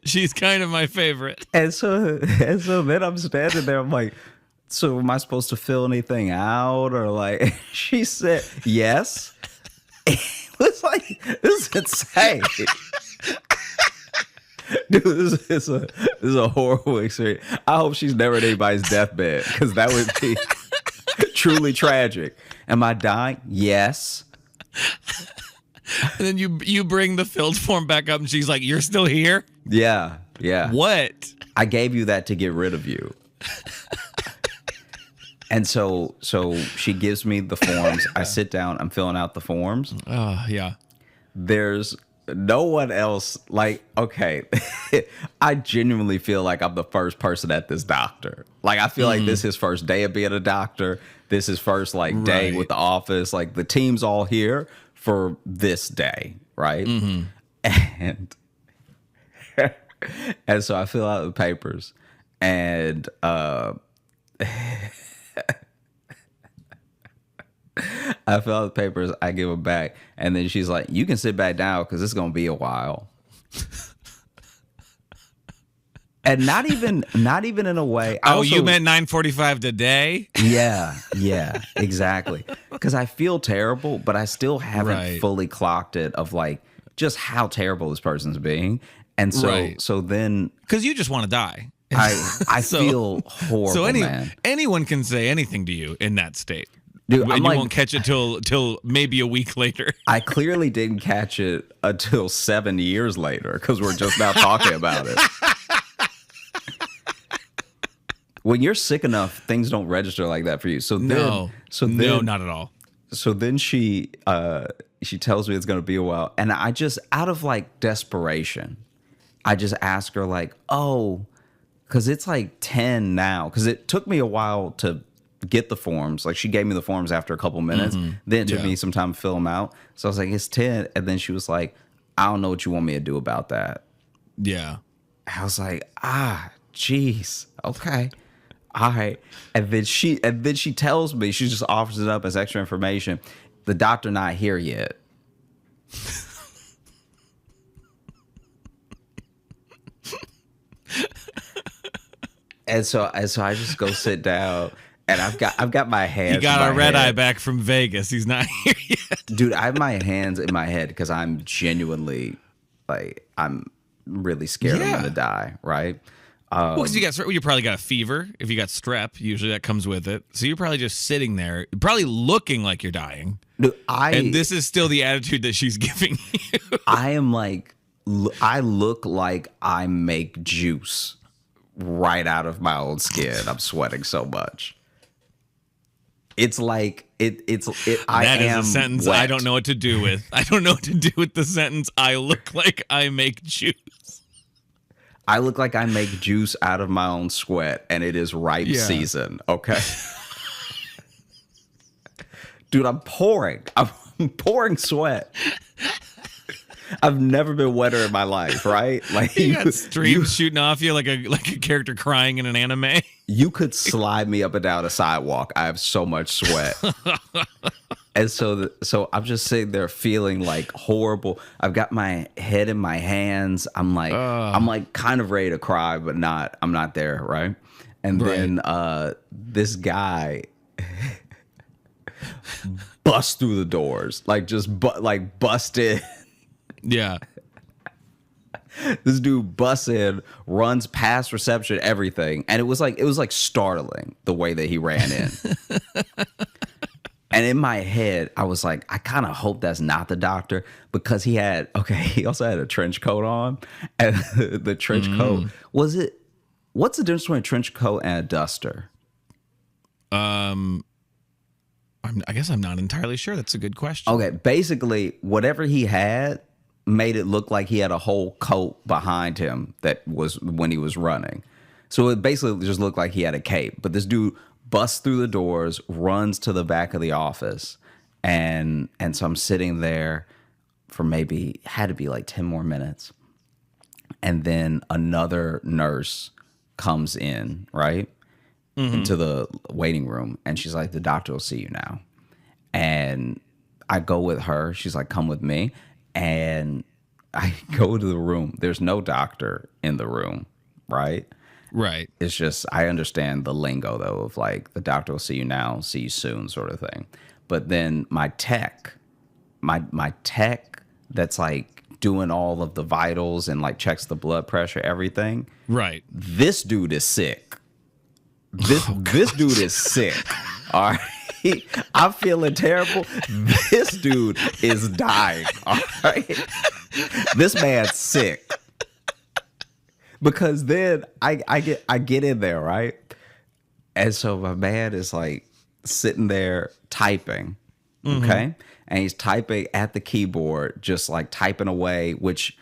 She's kind of my favorite. And so then I'm standing there. I'm like, "So am I supposed to fill anything out?" Or like, she said, "Yes." It was like, this is insane. Dude, this is a horrible experience. I hope she's never at anybody's deathbed, because that would be truly tragic. Am I dying? Yes. And then you bring the filled form back up, and she's like, "You're still here? Yeah. What?" I gave you that to get rid of you. And so she gives me the forms. I sit down. I'm filling out the forms. Oh, yeah. There's no one else. Like, okay, I genuinely feel like I'm the first person at this doctor. Like, I feel like this is his first day of being a doctor. This is first like day Right. with the office. Like, the team's all here for this day, right? And and so I fill out the papers, and I fill out the papers, I give them back, and then she's like, "You can sit back down because it's gonna be a while." And not even in a way. I You also- meant 9:45 today? Yeah, exactly. Because I feel terrible, but I still haven't Right. fully clocked it of like just how terrible this person's being. And so Right. so then Because you just want to die. I So- feel horrible, So man. anyone can say anything to you in that state. Dude, And I'm you like, won't catch it till maybe a week later. I clearly didn't catch it until 7 years later, because we're just now talking about it. When you're sick enough, things don't register like that for you. So then, No, not at all. So then she tells me it's going to be a while, and I just, out of like desperation, I just ask her like, "Oh, because it's like 10 now," because it took me a while to get the forms. Like, she gave me the forms after a couple minutes. Then it took me some time to fill them out. So I was like, "It's 10," and then she was like, "I don't know what you want me to do about that." Yeah. I was like, geez, okay. All right. And then she tells me, she just offers it up as extra information. The doctor not here yet. and so I just go sit down, and I've got my hands. He got in a my red eye head. back from Vegas. He's not here yet. Dude, I have my hands in my head because I'm genuinely like, I'm really scared I'm gonna die, right? Well, because you probably got a fever. If you got strep, usually that comes with it. So you're probably just sitting there, probably looking like you're dying. Dude, And this is still the attitude that she's giving you. I am like, I look like I make juice right out of my own skin. I'm sweating so much. It's like I That is am a sentence wet. I don't know what to do with. I don't know what to do with the sentence, "I look like I make juice." I look like I make juice out of my own sweat, and it is ripe season. Okay. Dude, I'm pouring sweat. I've never been wetter in my life, right? Like You got streams shooting off you like a character crying in an anime. You could slide me up and down a sidewalk. I have so much sweat. And so I'm just sitting there feeling like horrible. I've got my head in my hands. I'm like kind of ready to cry, but I'm not there, right? And then this guy busts through the doors, like just bust in. Yeah. This dude busts in, runs past reception, everything, and it was like startling the way that he ran in. And in my head, I was like, I kind of hope that's not the doctor, because he also had a trench coat on, and the trench coat what's the difference between a trench coat and a duster? I guess I'm not entirely sure. That's a good question. Okay, basically, whatever he had made it look like he had a whole coat behind him that was when he was running. So it basically just looked like he had a cape. But this dude busts through the doors, runs to the back of the office, and so I'm sitting there for had to be like 10 more minutes. And then another nurse comes in, right? Into the waiting room, and she's like, the doctor will see you now. And I go with her. She's like, come with me. And I go to the room. There's no doctor in the room, right? Right. It's just, I understand the lingo though of like, the doctor will see you now, see you soon sort of thing. But then my tech that's like doing all of the vitals and like checks the blood pressure, everything. Right. This dude is sick. This dude is sick. All right. I'm feeling terrible. This dude is dying. All right. This man's sick. Because then I get in there, right? And so my man is like sitting there typing. Okay. And he's typing at the keyboard, just like typing away, which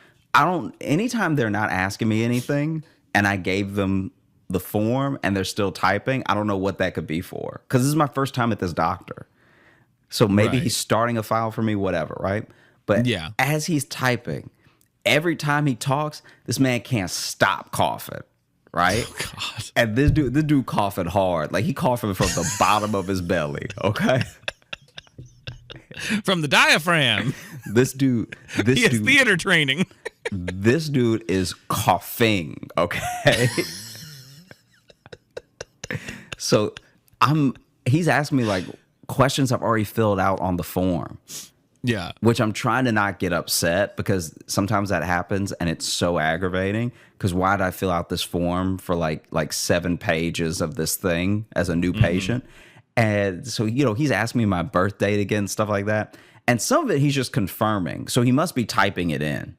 anytime they're not asking me anything and I gave them the form and they're still typing, I don't know what that could be for. Because this is my first time at this doctor. So maybe he's starting a file for me, whatever, right? But as he's typing, every time he talks, this man can't stop coughing, right? Oh, God. And this dude coughing hard. Like he coughing from the bottom of his belly, okay? From the diaphragm. This dude. He has theater training. This dude is coughing, okay? So he's asking me like questions I've already filled out on the form. Yeah. Which I'm trying to not get upset, because sometimes that happens and it's so aggravating. Because why did I fill out this form for like 7 pages of this thing as a new patient? And so, he's asking me my birth date again, stuff like that. And some of it he's just confirming. So he must be typing it in.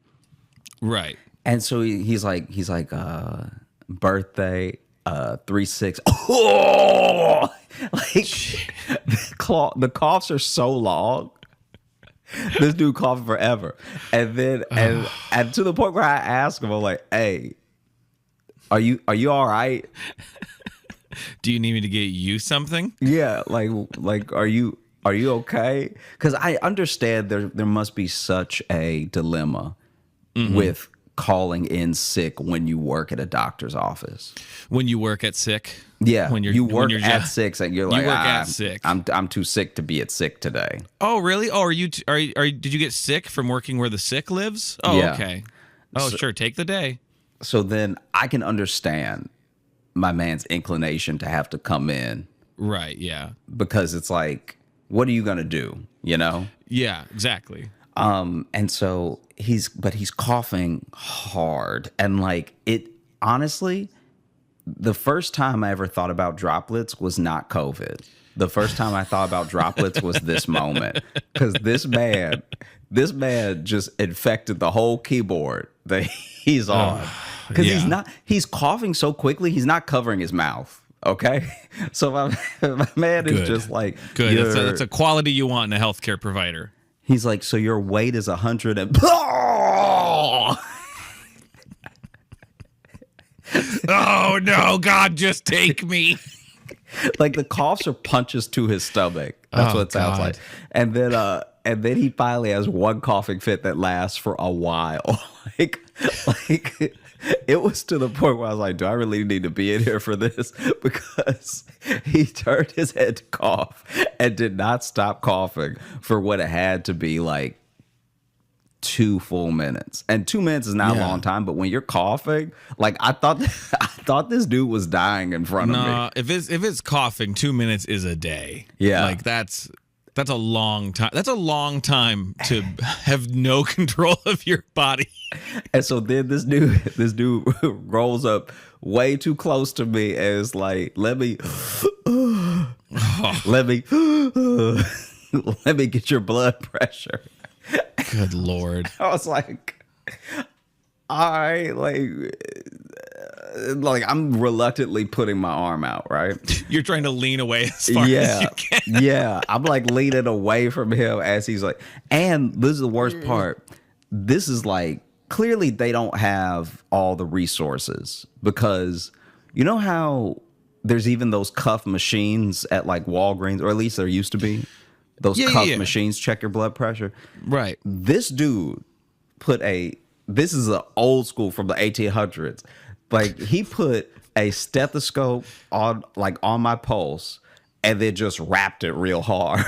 Right. And so he's like, birthday, 3-6. Oh! Like the coughs are so long. This dude coughing forever. And then and to the point where I ask him, I'm like, hey, are you all right? Do you need me to get you something? Yeah, like are you okay? Because I understand there must be such a dilemma with calling in sick when you work at a doctor's office. When you work at sick? Yeah, when you work at sick, and you're like, you work at sick. I'm too sick to be at sick today. Oh, really? Oh, did you get sick from working where the sick lives? Oh, yeah. Okay. Oh, sure. Take the day. So then I can understand my man's inclination to have to come in. Right. Yeah. Because it's like, what are you going to do? Yeah, exactly. And so he's coughing hard, and like it, honestly, the first time I ever thought about droplets was not COVID. The first time I thought about droplets was this moment, because this man just infected the whole keyboard that he's on, because he's coughing so quickly, he's not covering his mouth. Okay. So my man is just like, good. That's a quality you want in a healthcare provider. He's like, so your weight is 100 and Oh no, God, just take me. Like the coughs are punches to his stomach. That's Oh, what it sounds God. like. And then he finally has one coughing fit that lasts for a while. like it was to the point where I was like, do I really need to be in here for this? Because he turned his head to cough and did not stop coughing for what it had to be like 2 full minutes. And 2 minutes is not a Yeah. long time, but when you're coughing, like I thought this dude was dying in front of me. No, if it's coughing, 2 minutes is a day. Yeah. Like that's a long time. That's a long time to have no control of your body. And so then this dude rolls up way too close to me and is like, let me let me get your blood pressure. Good Lord. I was like, all right, like I'm reluctantly putting my arm out, right? You're trying to lean away as far as Yeah. you can. Yeah. I'm like leaning away from him as he's like, and this is the worst part. This is like, clearly they don't have all the resources because you know how there's even those cuff machines at like Walgreens, or at least there used to be those cuff machines check your blood pressure. Right. This dude this is an old school from the 1800s. Like he put a stethoscope on my pulse and then just wrapped it real hard.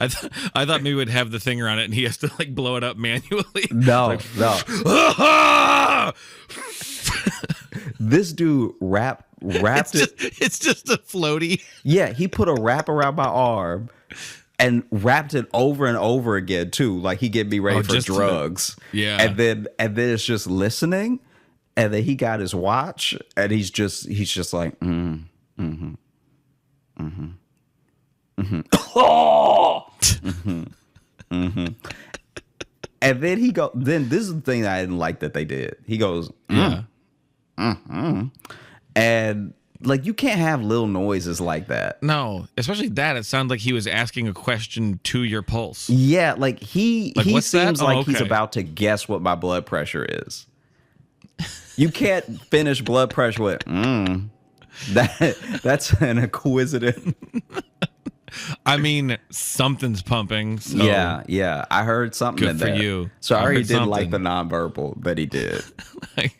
I thought maybe we'd have the thing around it and he has to like blow it up manually. No. Ah! This dude wrapped It's just a floaty. Yeah, he put a wrap around my arm and wrapped it over and over again too. Like he get me ready for just to- drugs. Yeah. And then it's just listening. And then he got his watch and he's just like, And then this is the thing that I didn't like that they did. He goes, Yeah. and like you can't have little noises like that. No, especially that. It sounded like he was asking a question to your pulse. Yeah, like he what's that? seems Oh, like he's okay. about to guess what my blood pressure is. You can't finish blood pressure with that's an inquisitive. I mean, something's pumping. So Yeah. I heard something Good in for there. you. So I I already heard didn't like the something. nonverbal that he did. like,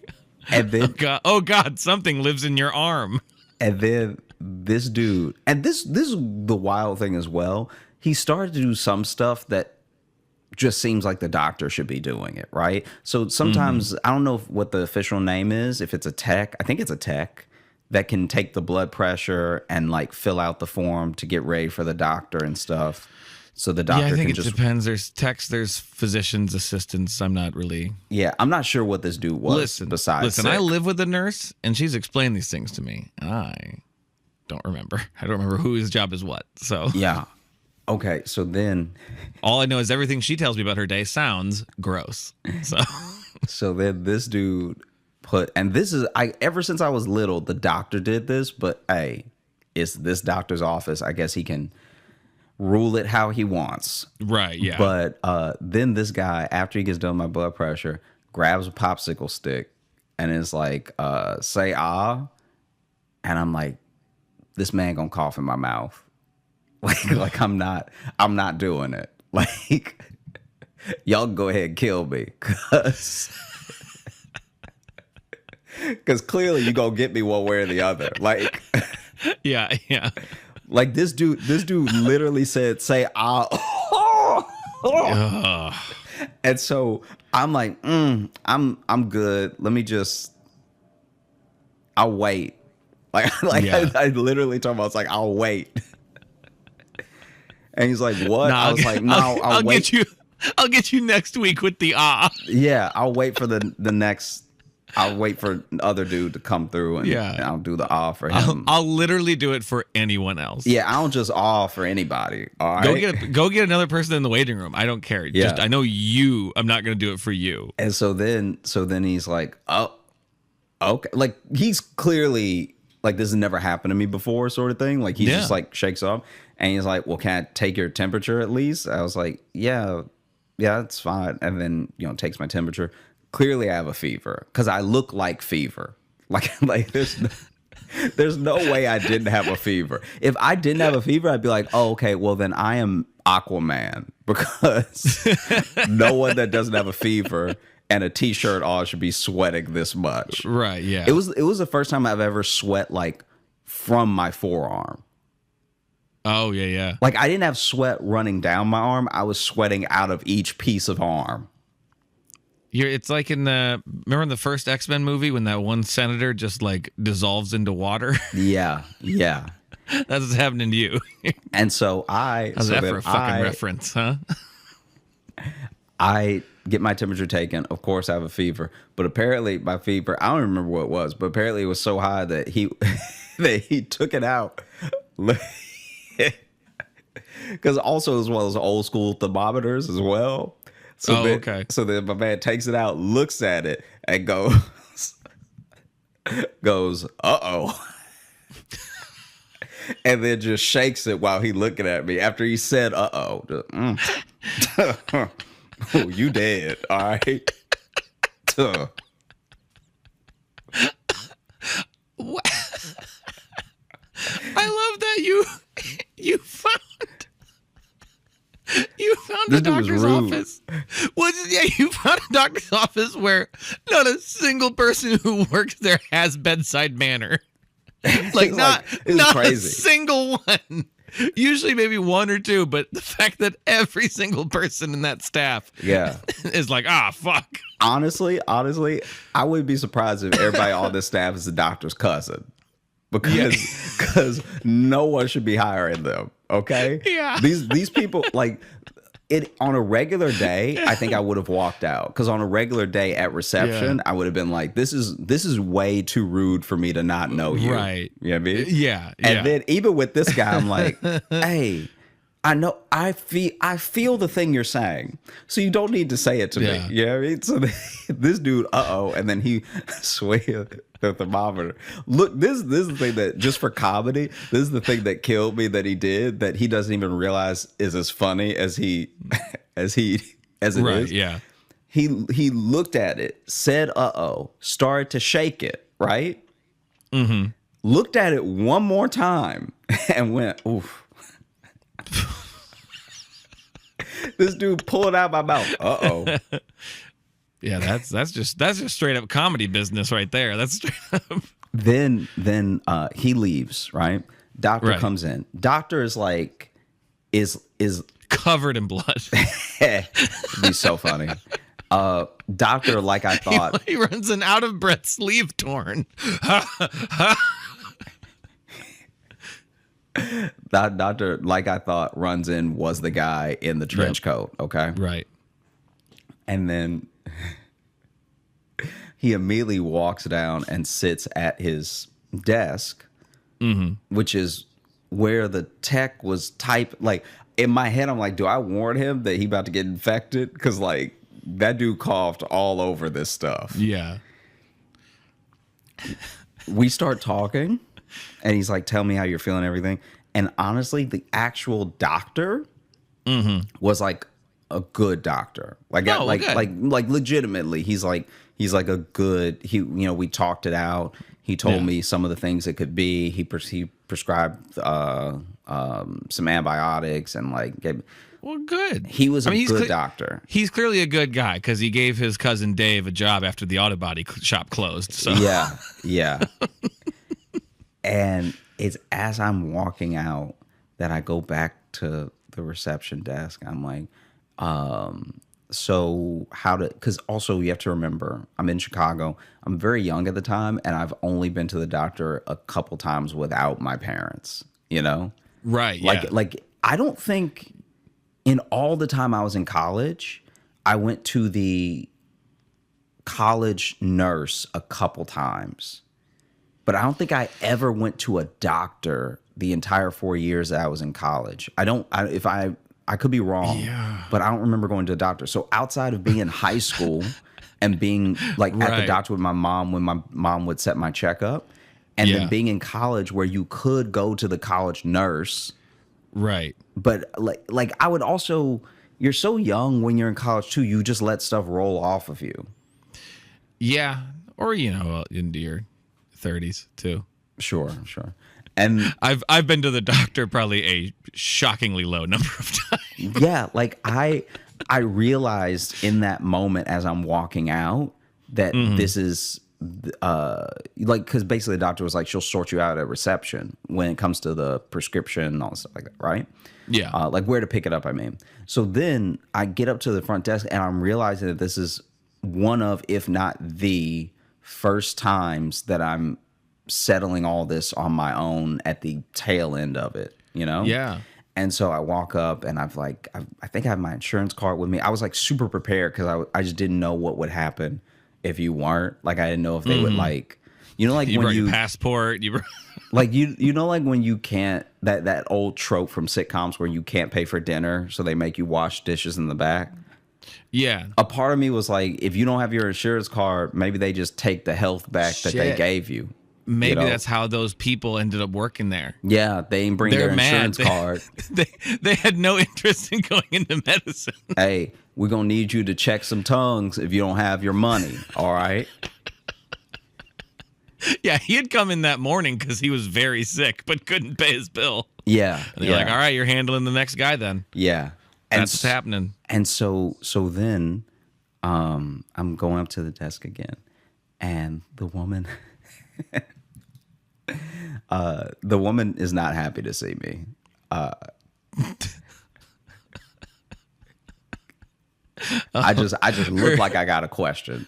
And then oh God, something lives in your arm. And then this dude, and this is the wild thing as well. He started to do some stuff that just seems like the doctor should be doing it, right? So sometimes I don't know what the official name is. If it's a tech, I think it's a tech that can take the blood pressure and like fill out the form to get ready for the doctor and stuff. So the doctor Yeah, I think can it just depends. There's techs, there's physicians, assistants. I'm not really. I'm not sure what this dude was. Besides, I sick. live with a nurse, and she's explained these things to me. I don't remember. I don't remember whose job is what. So Yeah. Okay. So then all I know is everything she tells me about her day sounds gross. So then this dude and this is ever since I was little, the doctor did this, but hey, it's this doctor's office. I guess he can rule it how he wants. right, yeah. But then this guy, after he gets done with my blood pressure, grabs a popsicle stick and is like, say ah. And I'm like, this man gonna cough in my mouth. Like I'm not doing it. Like y'all go ahead and kill me. Cause clearly you gonna get me one way or the other. Like yeah. like this dude literally said, say ah. Ugh. And so I'm like, I'm good. Let me I'll wait. Yeah. I literally told him, I was like, I'll wait. And he's like, what? I was like, no, I'll wait. I'll get you next week with the ah. Yeah, I'll wait for the next. I'll wait for the other dude to come through and I'll do the awe for him. I'll literally do it for anyone else. Yeah, I don't just awe for anybody. All right. Go get another person in the waiting room. I don't care. Yeah. Just I know you. I'm not gonna do it for you. And so then he's like, oh, okay. Like he's clearly like this has never happened to me before, sort of thing. Like he just like shakes off and he's like, well, can I take your temperature at least? I was like, yeah, it's fine. And then takes my temperature, clearly I have a fever because I look like fever. Like there's no way I didn't have a fever. If I didn't have a fever, I'd be like, oh, okay, well then I am Aquaman, because no one that doesn't have a fever and a t-shirt on should be sweating this much. Right, yeah. It was the first time I've ever sweat like from my forearm. Oh, yeah, yeah. Like I didn't have sweat running down my arm. I was sweating out of each piece of arm. It's like remember in the first X-Men movie when that one senator just like dissolves into water? Yeah, yeah. That's what's happening to you. And so How's that for a fucking reference, huh? I get my temperature taken. Of course, I have a fever, but apparently my fever, I don't remember what it was, but apparently it was so high that he that he took it out. Because also it was one of those old school thermometers as well. So okay. So then my man takes it out, looks at it, and goes, uh-oh. And then just shakes it while he looking at me after he said, uh-oh. Oh, you dead, all right? What? I love that you found a doctor's office. Well, yeah, you found a doctor's office where not a single person who works there has bedside manner. Like not crazy. A single one. Usually maybe one or two, but the fact that every single person in that staff is like, fuck. Honestly, I wouldn't be surprised if everybody on this staff is the doctor's cousin. Because no one should be hiring them. Okay? Yeah. These people, like, it on a regular day, I think I would have walked out. Because on a regular day at reception, I would have been like, this is way too rude for me to not know you. Right. You know what I mean? Yeah. And then even with this guy, I'm like, hey, I feel the thing you're saying. So you don't need to say it to me. You know what I mean? So this dude, and then he swings the thermometer. Look, this is the thing that, just for comedy, this is the thing that killed me that he did, that he doesn't even realize is as funny as it is. Yeah. He looked at it, said started to shake it, right? Mm-hmm. Looked at it one more time and went, oof. This dude pulled out my mouth. Yeah, that's just straight up comedy business right there. That's straight up. Then he leaves, right? Doctor comes in. Doctor is like is covered in blood. It'd be so funny. Doctor, like I thought. He runs an out of breath sleeve torn. That doctor, like I thought, runs in was the guy in the trench coat. Okay. Right. And then he immediately walks down and sits at his desk, which is where the tech was typed. Like, in my head, I'm like, do I warn him that he about to get infected? Because, like, that dude coughed all over this stuff. Yeah. We start talking, and he's like, tell me how you're feeling and everything. And honestly, the actual doctor was like a good doctor. Like, like legitimately, he's like a good, we talked it out. He told me some of the things it could be. He prescribed some antibiotics and like gave. Well, good. He was a good doctor. He's clearly a good guy because he gave his cousin Dave a job after the auto body shop closed. So yeah. And it's as I'm walking out that I go back to the reception desk. I'm like, so because also you have to remember, I'm in Chicago. I'm very young at the time, and I've only been to the doctor a couple times without my parents, Right. Like I don't think in all the time I was in college, I went to the college nurse a couple times. But I don't think I ever went to a doctor the entire 4 years that I was in college. I could be wrong, but I don't remember going to a doctor. So outside of being in high school and being like at the doctor with my mom when my mom would set my checkup, and then being in college where you could go to the college nurse. Right. But like I would also, you're so young when you're in college too, you just let stuff roll off of you. Yeah, or into your 30s too. Sure. And I've been to the doctor probably a shockingly low number of times. yeah, like I realized in that moment as I'm walking out that this is like, because basically the doctor was like, she'll sort you out at reception when it comes to the prescription and all stuff like that, right? Yeah. Like where to pick it up, I mean. So then I get up to the front desk and I'm realizing that this is one of, if not the first times that I'm settling all this on my own at the tail end of it, Yeah. And so I walk up and I think I have my insurance card with me. I was like super prepared because I just didn't know what would happen if you weren't. Like I didn't know if they would like, like You when brought your passport. like like when you can't, that old trope from sitcoms where you can't pay for dinner, so they make you wash dishes in the back. Yeah. A part of me was like, if you don't have your insurance card, maybe they just take the health back that they gave you. Maybe that's how those people ended up working there. Yeah, they ain't bring their insurance card. They had no interest in going into medicine. Hey, we're going to need you to check some tongues if you don't have your money, all right? Yeah, he had come in that morning because he was very sick but couldn't pay his bill. Yeah. And they're like, all right, you're handling the next guy then. Yeah. That's what's happening. And so then I'm going up to the desk again, and the woman... the woman is not happy to see me. I just look like I got a question,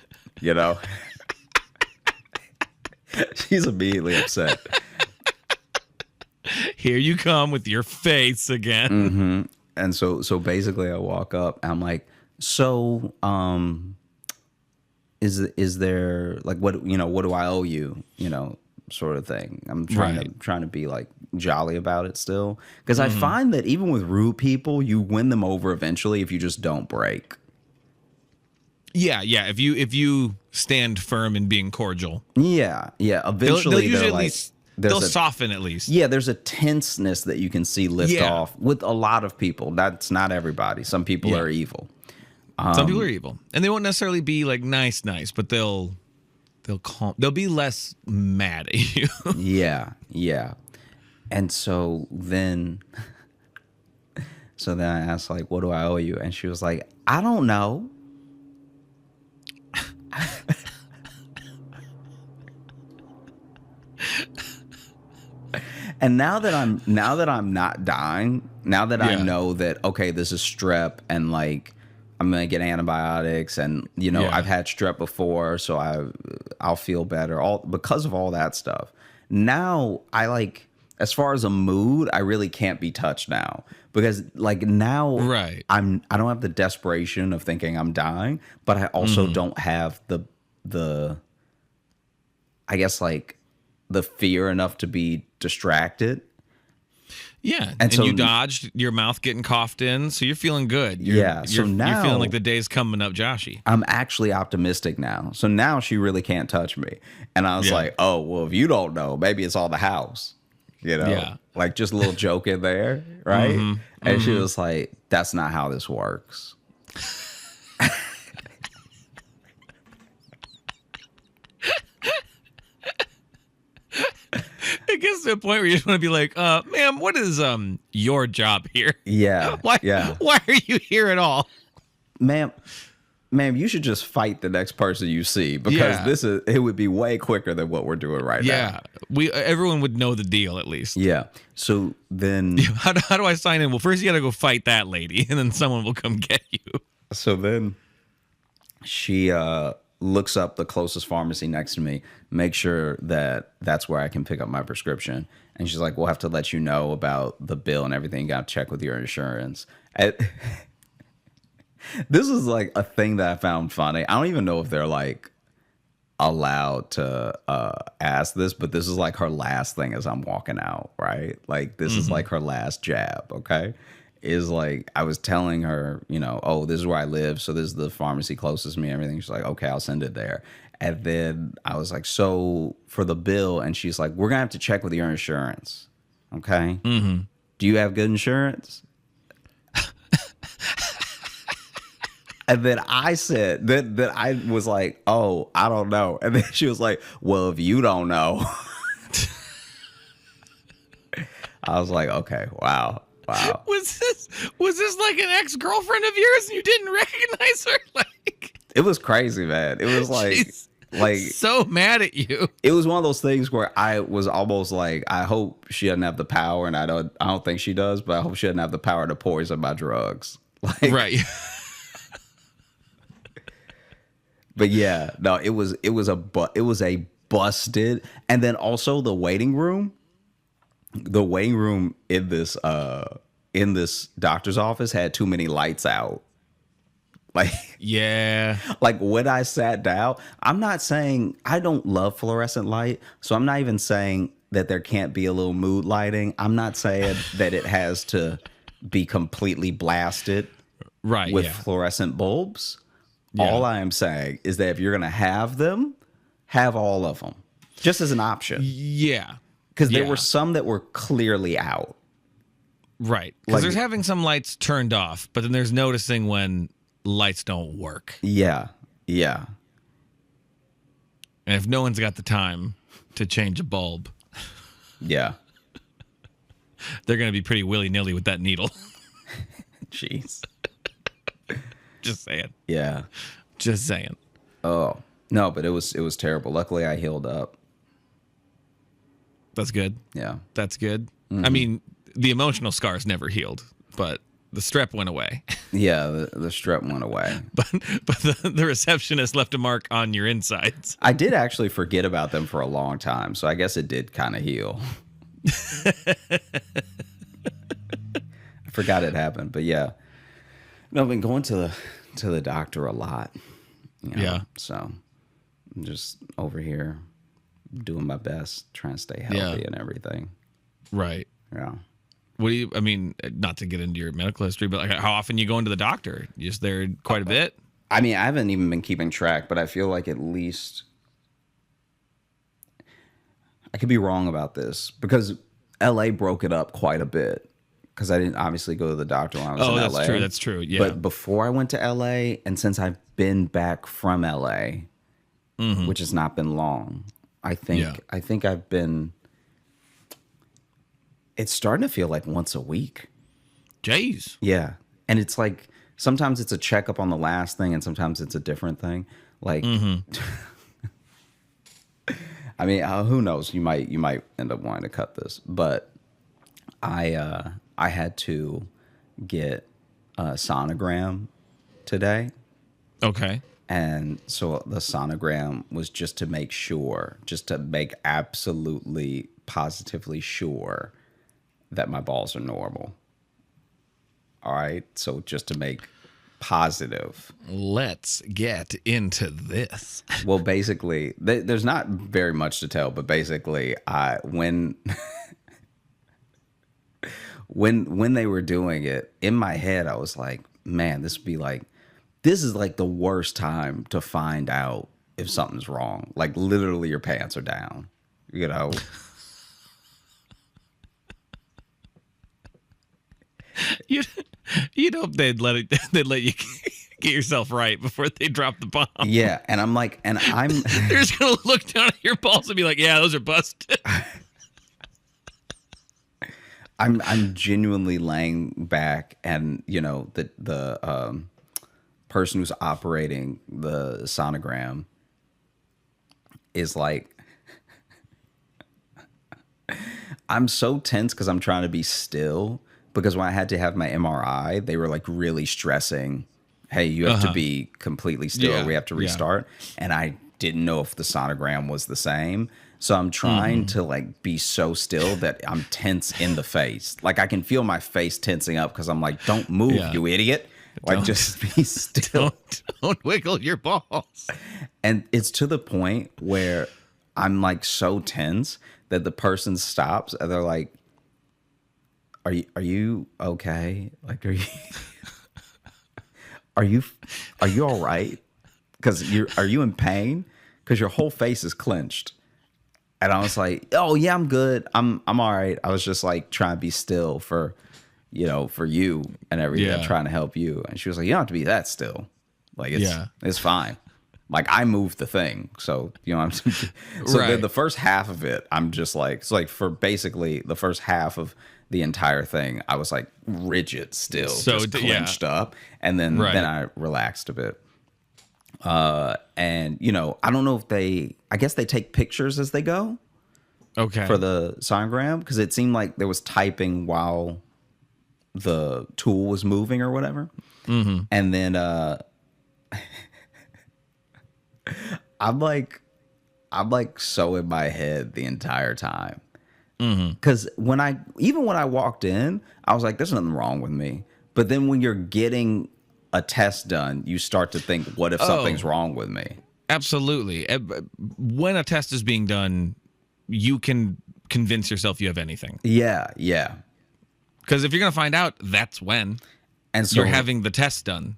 She's immediately upset. Here you come with your face again. Mm-hmm. And so basically I walk up and I'm like, so is there like what do I owe you? Sort of thing. I'm trying to be like jolly about it still, because I find that even with rude people, you win them over eventually if you just don't break. Yeah. If you stand firm in being cordial. Yeah. Eventually, they'll soften at least. Yeah, there's a tenseness that you can see lift off with a lot of people. That's not everybody. Some people are evil. Some people are evil, and they won't necessarily be like nice, but they'll be less mad at you. Yeah. And so then I asked, like, what do I owe you? And she was like, I don't know. And now that I'm not dying, now that I know that, okay, this is strep and like I'm gonna get antibiotics, and I've had strep before, so I'll feel better all because of all that stuff. Now I like, as far as a mood, I really can't be touched now, because like now I don't have the desperation of thinking I'm dying, but I also don't have the I guess like the fear enough to be distracted. Yeah, and so you dodged your mouth getting coughed in, so you're feeling good. You're feeling like the day's coming up, Joshy. I'm actually optimistic now. So now she really can't touch me. And I was like, oh, well, if you don't know, maybe it's all the house. Like just a little joke in there, right? And she was like, that's not how this works. It gets to a point where you just want to be like, ma'am, what is your job here? Yeah. Why are you here at all? Ma'am, you should just fight the next person you see, because it would be way quicker than what we're doing right now. Yeah. Everyone would know the deal at least. Yeah. So then how do I sign in? Well, first you got to go fight that lady, and then someone will come get you. So then she looks up the closest pharmacy next to me, make sure that that's where I can pick up my prescription. And she's like, we'll have to let you know about the bill and everything. You got to check with your insurance. This is like a thing that I found funny. I don't even know if they're like allowed to ask this, but this is like her last thing as I'm walking out, right? Like this is like her last jab, okay? Is like, I was telling her, oh, this is where I live, so this is the pharmacy closest to me and everything. She's like, okay, I'll send it there. And then I was like, so for the bill, and she's like, we're gonna have to check with your insurance, okay? Do you have good insurance? And then I said that I was like, oh, I don't know. And then she was like, well, if you don't know. I was like, okay, wow. Was this like an ex-girlfriend of yours and you didn't recognize her? Like, it was crazy, man. It was like so mad at you. It was one of those things where I was almost like, I hope she doesn't have the power, and I don't think she does, but I hope she doesn't have the power to poison my drugs. Like, Right. But yeah, no, it was a busted. And then also the waiting room in this doctor's office had too many lights out. Like, Yeah. like when I sat down, I'm not saying I don't love fluorescent light, so I'm not even saying that there can't be a little mood lighting. I'm not saying that it has to be completely blasted Right. with Yeah. fluorescent bulbs. Yeah. All I am saying is that if you're going to have them, have all of them, just as an option. Yeah. Because there Yeah. were some that were clearly out. Right. Because Like- there's having some lights turned off, but then there's noticing when lights don't work. Yeah. And if no one's got the time to change a bulb, Yeah. they're going to be pretty willy-nilly with that needle. Jeez. Just saying. Yeah. Just saying. Oh, no, but it was terrible. Luckily, I healed up. That's good. Yeah. That's good. I mean, the emotional scars never healed, but the strep went away. Yeah, the strep went away. but the receptionist left a mark on your insides. I did actually forget about them for a long time, so I guess it did kind of heal. I forgot it happened, but yeah. No, I've been going to the doctor a lot. You know, Yeah. So I'm just over here doing my best, trying to stay healthy and everything. Right. Yeah. What do you, I mean, not to get into your medical history, but like how often you go into the doctor? You just there quite a bit? I mean, I haven't even been keeping track, but I feel like at least I could be wrong about this because LA broke it up quite a bit because I didn't obviously go to the doctor when I was in that's LA. true. That's true. Yeah. But before I went to LA, and since I've been back from LA, which has not been long, I think I've been. It's starting to feel like once a week. Jeez. Yeah. And it's like sometimes it's a checkup on the last thing and sometimes it's a different thing. Like I mean, who knows? You might end up wanting to cut this, but I had to get a sonogram today. Okay. And so the sonogram was just to make sure, just to make absolutely positively sure that my balls are normal. All right. So just to make positive. Let's get into this. Well, basically, there's not very much to tell, but basically, when they were doing it in my head, I was like, man, this is like the worst time to find out if something's wrong. Like literally your pants are down, you know? You'd hope they'd let you get yourself right before they drop the bomb. Yeah. And I'm like, and I'm They're just gonna look down at your balls and be like, yeah, those are busted. I'm genuinely laying back, and you know the person who's operating the sonogram is like, I'm so tense because I'm trying to be still. Because when I had to have my MRI, they were like really stressing, hey, you have to be completely still. Yeah, Or we have to restart. And I didn't know if the sonogram was the same. So I'm trying to like be so still that I'm tense in the face. Like I can feel my face tensing up because I'm like, don't move, you idiot. Like just be still. Don't wiggle your balls. And it's to the point where I'm like so tense that the person stops and they're like, Are you okay? Like, are you all right? Because are you in pain? Because your whole face is clenched. And I was like, oh yeah, I'm good. I'm all right. I was just like trying to be still for you and everything. Yeah. I'm trying to help you. And she was like, you don't have to be that still. Like it's fine. Like I moved the thing, so I'm so Right. then the first half of it, I'm just like, it's like for basically the first half of the entire thing, I was like rigid still, So, just yeah. clenched up, and then Right. I relaxed a bit. And I don't know if I guess they take pictures as they go Okay. for the sonogram, because it seemed like there was typing while the tool was moving or whatever. Mm-hmm. And then I'm like so in my head the entire time. Because when I walked in, I was like, there's nothing wrong with me. But then when you're getting a test done, you start to think, what if something's wrong with me? Absolutely. When a test is being done, you can convince yourself you have anything. Yeah. Because if you're going to find out, that's when. And so You're having the test done.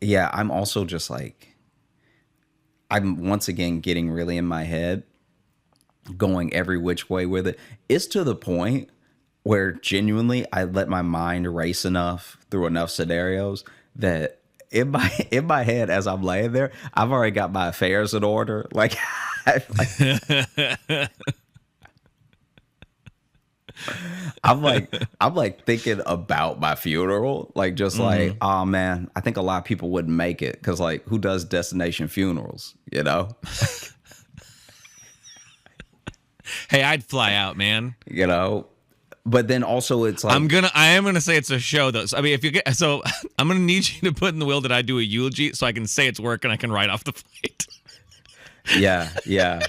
yeah, I'm also just like, I'm once again getting really in my head, going every which way with it. It's to the point where genuinely I let my mind race enough through enough scenarios that in my head, as I'm laying there, I've already got my affairs in order. Like, I'm like thinking about my funeral, like just like, oh man, I think a lot of people wouldn't make it, because like, who does destination funerals, Hey, I'd fly out, man. But then also it's like, I am gonna say it's a show though. So, I mean, I'm gonna need you to put in the will that I do a eulogy so I can say it's work and I can write off the flight. yeah.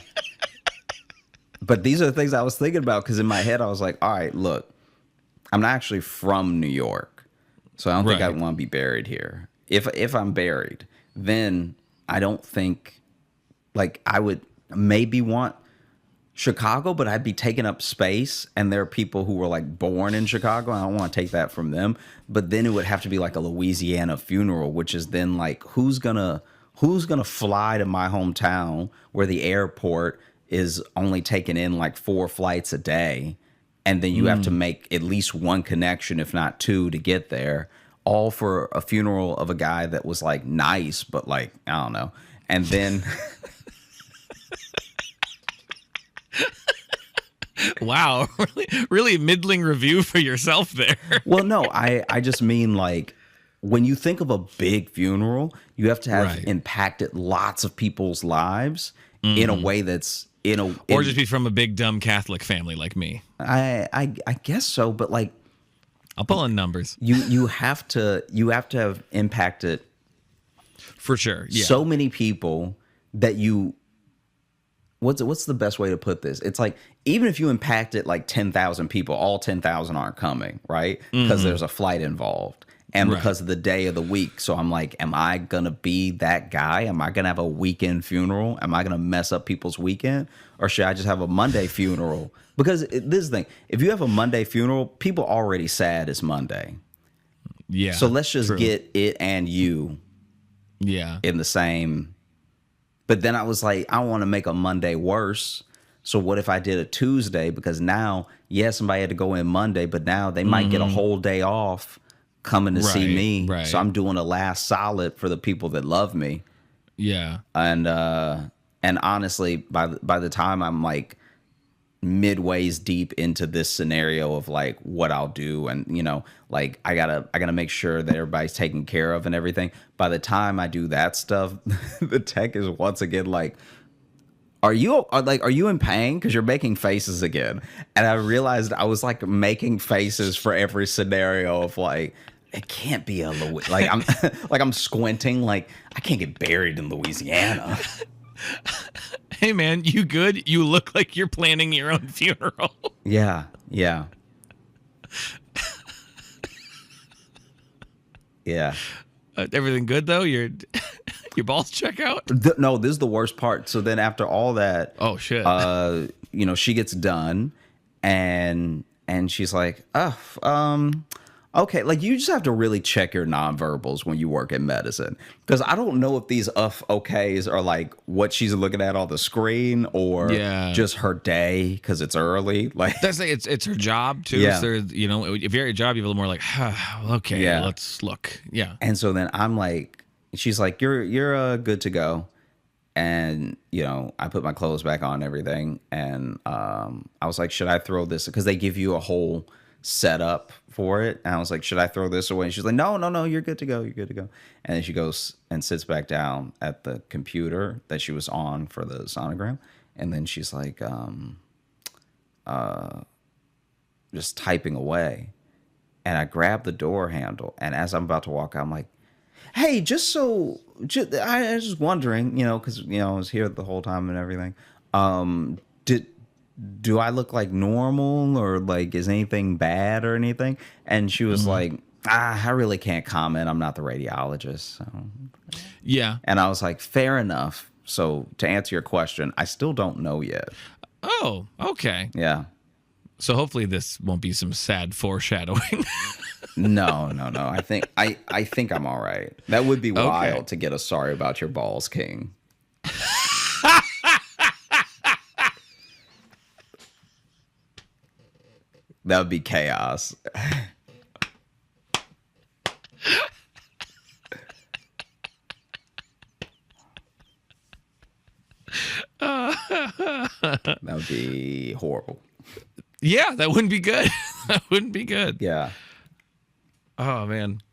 But these are the things I was thinking about, because in my head I was like, all right, look, I'm not actually from New York, so I don't think I Right. want to be buried here. If I'm buried, then I don't think, like, I would maybe want Chicago, but I'd be taking up space, and there are people who were like born in Chicago. I don't want to take that from them. But then it would have to be like a Louisiana funeral, which is then like, who's gonna fly to my hometown where the airport is only taking in like 4 flights a day, and then you have to make at least one connection, if not 2, to get there, all for a funeral of a guy that was like nice, but like, I don't know. And then Wow, really middling review for yourself there. well, no, I just mean, like, when you think of a big funeral, you have to have Right. impacted lots of people's lives in a way that's Or just be from a big dumb Catholic family like me. I guess so, but like, I'll pull in numbers you have to have impacted for sure. Yeah. so many people that you, what's the best way to put this? It's like, even if you impacted like 10,000 people, all 10,000 aren't coming, right? Because there's a flight involved, and Right. because of the day of the week. So I'm like, am I gonna be that guy? Am I gonna have a weekend funeral? Am I gonna mess up people's weekend? Or should I just have a Monday funeral? Because this is the thing, if you have a Monday funeral, people already sad it's Monday. Yeah. So let's just true. get it and you Yeah. in the same. But then I was like, I don't want to make a Monday worse. So what if I did a Tuesday? Because now, somebody had to go in Monday, but now they might get a whole day off coming to see Right, me. right. So I'm doing a last solid for the people that love me. Yeah. And honestly, by the time I'm like midways deep into this scenario of like what I'll do, and like I gotta make sure that everybody's taken care of and everything. By the time I do that stuff, the tech is once again like, are you in pain? Because you're making faces again. And I realized I was like making faces for every scenario of like, it can't be a like I'm like I'm squinting, like I can't get buried in Louisiana. Hey man, you good? You look like you're planning your own funeral. Yeah. Everything good though? Your balls check out? No, this is the worst part. So then after all that, Oh shit. she gets done, and she's like, okay, like you just have to really check your nonverbals when you work in medicine, because I don't know if these okays are like what she's looking at on the screen, or just her day because it's early. Like That's it's her job too. Yeah. So if you're at your job, you're a little more like, okay, Yeah. let's look. Yeah. And so then I'm like, she's like, you're good to go. And, you know, I put my clothes back on and everything. And I was like, should I throw this? Because they give you a whole setup for it. And I was like, should I throw this away? And she's like, no, you're good to go. You're good to go. And then she goes and sits back down at the computer that she was on for the sonogram. And then she's like, just typing away. And I grabbed the door handle. And as I'm about to walk out, I'm like, hey, I was just wondering, you know, because, you know, I was here the whole time and everything. Do I look like normal, or like, is anything bad or anything? And she was like, I really can't comment. I'm not the radiologist. So. Yeah. And I was like, fair enough. So to answer your question, I still don't know yet. Oh, okay. Yeah. So hopefully this won't be some sad foreshadowing. No. I think I'm all right. That would be wild to get a sorry about your balls, King. That would be chaos. That would be horrible. Yeah, that wouldn't be good. That wouldn't be good. Yeah. Oh man.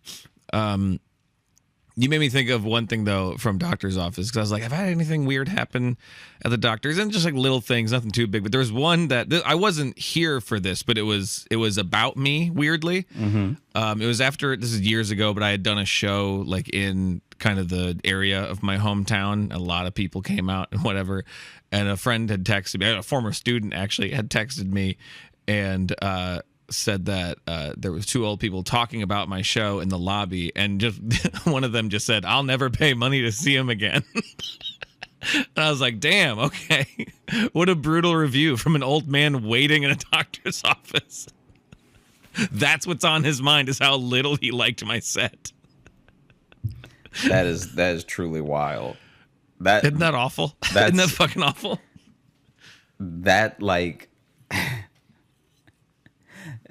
You made me think of one thing though from doctor's office, because I was like, have I had anything weird happen at the doctor's? And just like little things, nothing too big. But there was one that I wasn't here for this, but it was about me weirdly. It was after, this is years ago, but I had done a show like in kind of the area of my hometown. A lot of people came out and whatever. And a friend had texted me, a former student actually had texted me and said that there was two old people talking about my show in the lobby, and just one of them just said, I'll never pay money to see him again. And I was like, damn, okay. What a brutal review from an old man waiting in a doctor's office. That's what's on his mind, is how little he liked my set. That is truly wild. Isn't that awful? Isn't that fucking awful? That like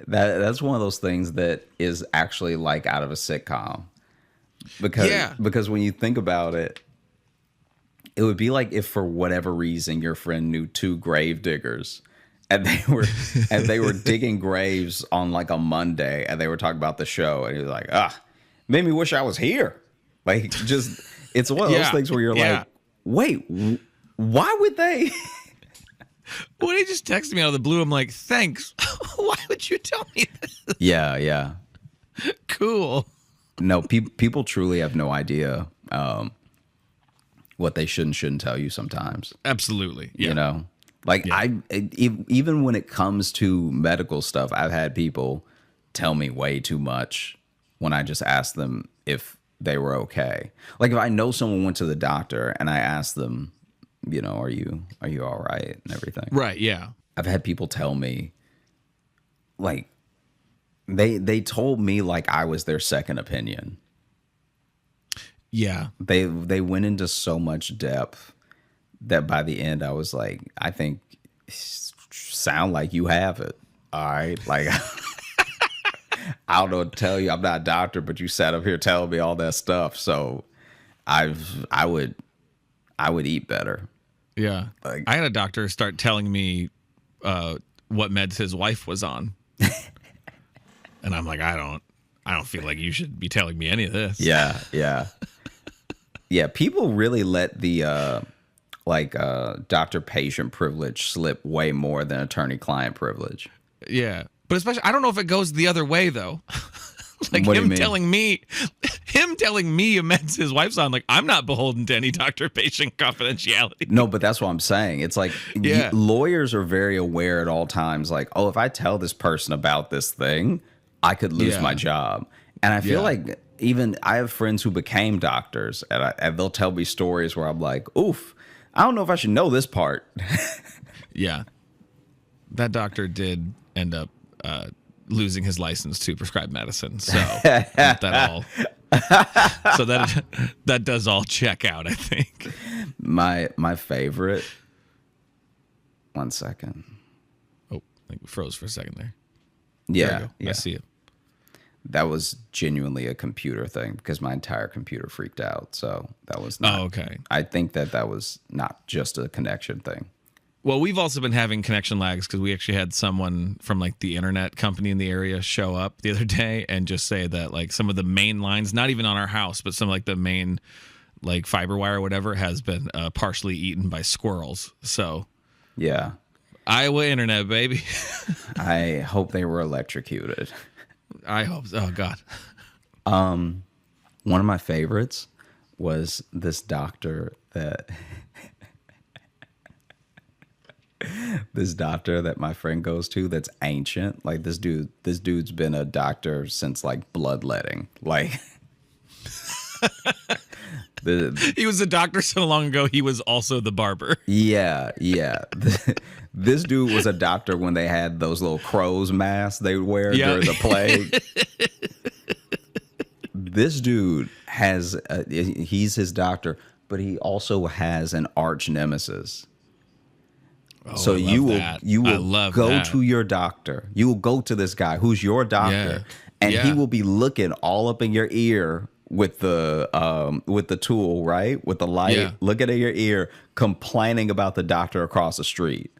that's one of those things that is actually like out of a sitcom. Because when you think about it, it would be like if for whatever reason your friend knew two grave diggers and they were digging graves on like a Monday, and they were talking about the show, and he was like, made me wish I was here. Like, just, it's one of those things where you're like, wait, why would they? When he just texted me out of the blue, I'm like, thanks. Why would you tell me this? Yeah. Cool. No, people truly have no idea what they should and shouldn't tell you sometimes. Absolutely. Yeah. You know? Like, even when it comes to medical stuff, I've had people tell me way too much when I just ask them if they were okay. Like, if I know someone went to the doctor and I ask them, you know, are you all right and everything? Right, yeah. I've had people tell me, like, they told me like I was their second opinion. Yeah. They went into so much depth that by the end I was like, I think sound like you have it. All right. Like, I don't know what to tell you. I'm not a doctor, but you sat up here telling me all that stuff. So I would eat better. Yeah. Like, I had a doctor start telling me what meds his wife was on. And I'm like, I don't feel like you should be telling me any of this. Yeah. Yeah, people really let the doctor-patient privilege slip way more than attorney-client privilege. Yeah. But especially, I don't know if it goes the other way, though. Like, what him telling me a meds his wife's on, like, I'm not beholden to any doctor-patient confidentiality. No, but that's what I'm saying. It's like, lawyers are very aware at all times, like, oh, if I tell this person about this thing, I could lose my job. And I feel like even I have friends who became doctors, and they'll tell me stories where I'm like, oof, I don't know if I should know this part. Yeah. That doctor did end up losing his license to prescribe medicine. So that does all check out, I think. My favorite. One second. Oh, I think we froze for a second there. Yeah. I see it. that was genuinely a computer thing because my entire computer freaked out. So that was not. Oh, okay. I think that was not just a connection thing. Well, we've also been having connection lags because we actually had someone from like the internet company in the area show up the other day and just say that like some of the main lines, not even on our house, but some like the main like fiber wire or whatever has been partially eaten by squirrels. So Yeah. Iowa internet, baby. I hope they were electrocuted. I hope so. Oh, God. One of my favorites was this doctor that my friend goes to that's ancient. Like this dude's been a doctor since like bloodletting. Like He was a doctor so long ago, he was also the barber. yeah. This dude was a doctor when they had those little crow's masks they would wear during the plague. This dude he's his doctor, but he also has an arch nemesis. Oh, So you will go to your doctor. You will go to this guy who's your doctor, and he will be looking all up in your ear with the tool, right? With the light, looking at your ear, complaining about the doctor across the street.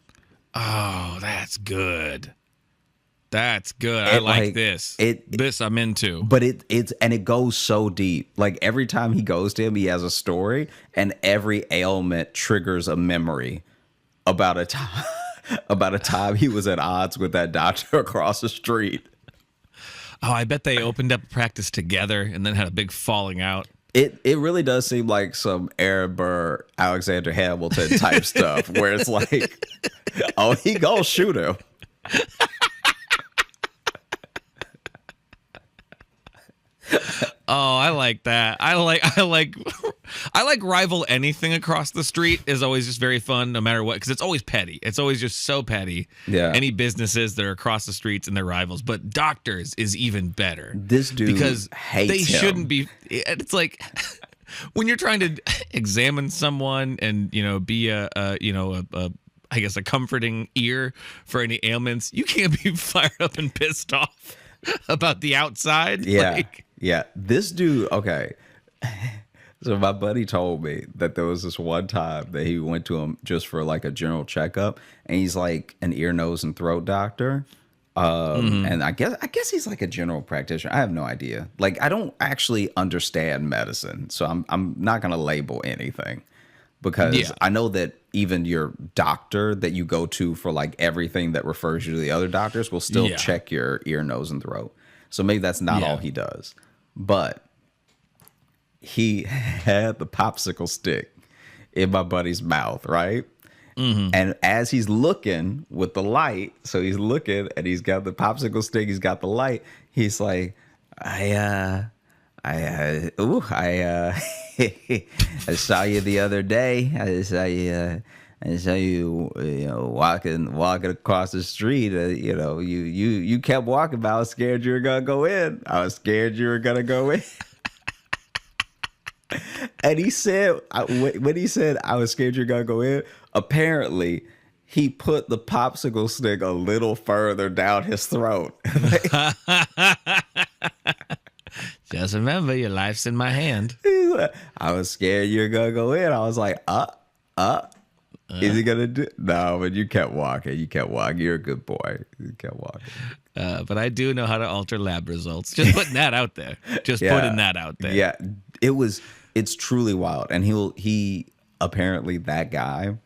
Oh, that's good. That's good. I like this. This I'm into. But it goes so deep. Like every time he goes to him, he has a story, and every ailment triggers a memory about a time he was at odds with that doctor across the street. Oh, I bet they opened up a practice together and then had a big falling out. It really does seem like some Aaron Burr, Alexander Hamilton type stuff where it's like, oh, he gonna shoot him. Oh, I like that. I like rival anything across the street is always just very fun, no matter what, because it's always petty. It's always just so petty. Yeah. Any businesses that are across the streets and their rivals, but doctors is even better. This dude because hates they him. shouldn't be. It's like when you're trying to examine someone and be I guess a comforting ear for any ailments. You can't be fired up and pissed off about the outside. Yeah. Yeah. This dude, okay. So my buddy told me that there was this one time that he went to him just for like a general checkup, and he's like an ear, nose, and throat doctor. And I guess he's like a general practitioner. I have no idea. Like I don't actually understand medicine, so I'm not gonna label anything because I know that even your doctor that you go to for like everything that refers you to the other doctors will still check your ear, nose, and throat. So maybe that's not all he does. But he had the popsicle stick in my buddy's mouth, right? And as he's looking with the light, so he's looking and he's got the popsicle stick, he's got the light. He's like, I saw you the other day. I saw you, walking across the street. You kept walking, but I was scared you were gonna go in. And he said, when he said I was scared you're gonna go in, apparently he put the popsicle stick a little further down his throat. Just remember, your life's in my hand. He's like, I was scared you're gonna go in. I was like, is he gonna do? No, but you kept walking. You're a good boy. You kept walking. But I do know how to alter lab results. Just putting that out there. Putting that out there. Yeah, it's truly wild. And he apparently, that guy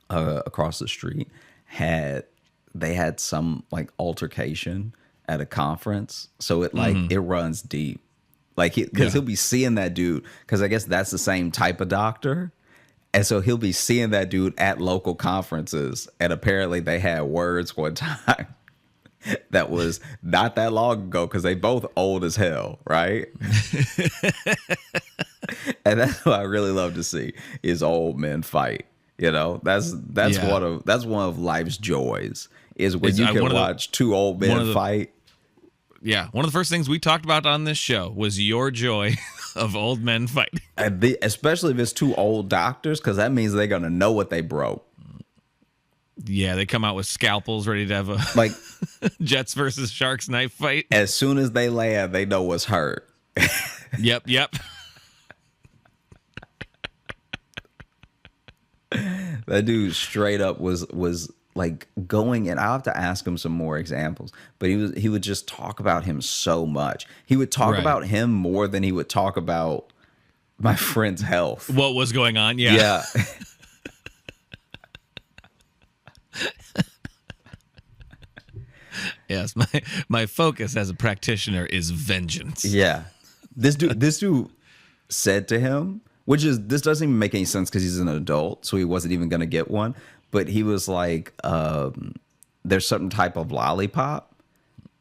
across the street had some like altercation at a conference. So it it runs deep. Like because he'll be seeing that dude, because I guess that's the same type of doctor. And so he'll be seeing that dude at local conferences. And apparently they had words one time that was not that long ago, because they both old as hell, right? And that's what I really love to see is old men fight. That's one of life's joys is when you can watch two old men fight. Yeah, one of the first things we talked about on this show was your joy of old men fighting. And especially if it's two old doctors, because that means they're going to know what they broke. Yeah, they come out with scalpels ready to have a Like, Jets versus Sharks knife fight. as soon as they land, they know what's hurt. Yep. That dude straight up was like going, and I'll have to ask him some more examples, but he would just talk about him so much. He would talk Right. about him more than he would talk about my friend's health. What was going on? Yeah. Yeah. Yes, my focus as a practitioner is vengeance. Yeah. This dude said to him, this doesn't even make any sense because he's an adult, so he wasn't even going to get one. But he was like, there's some type of lollipop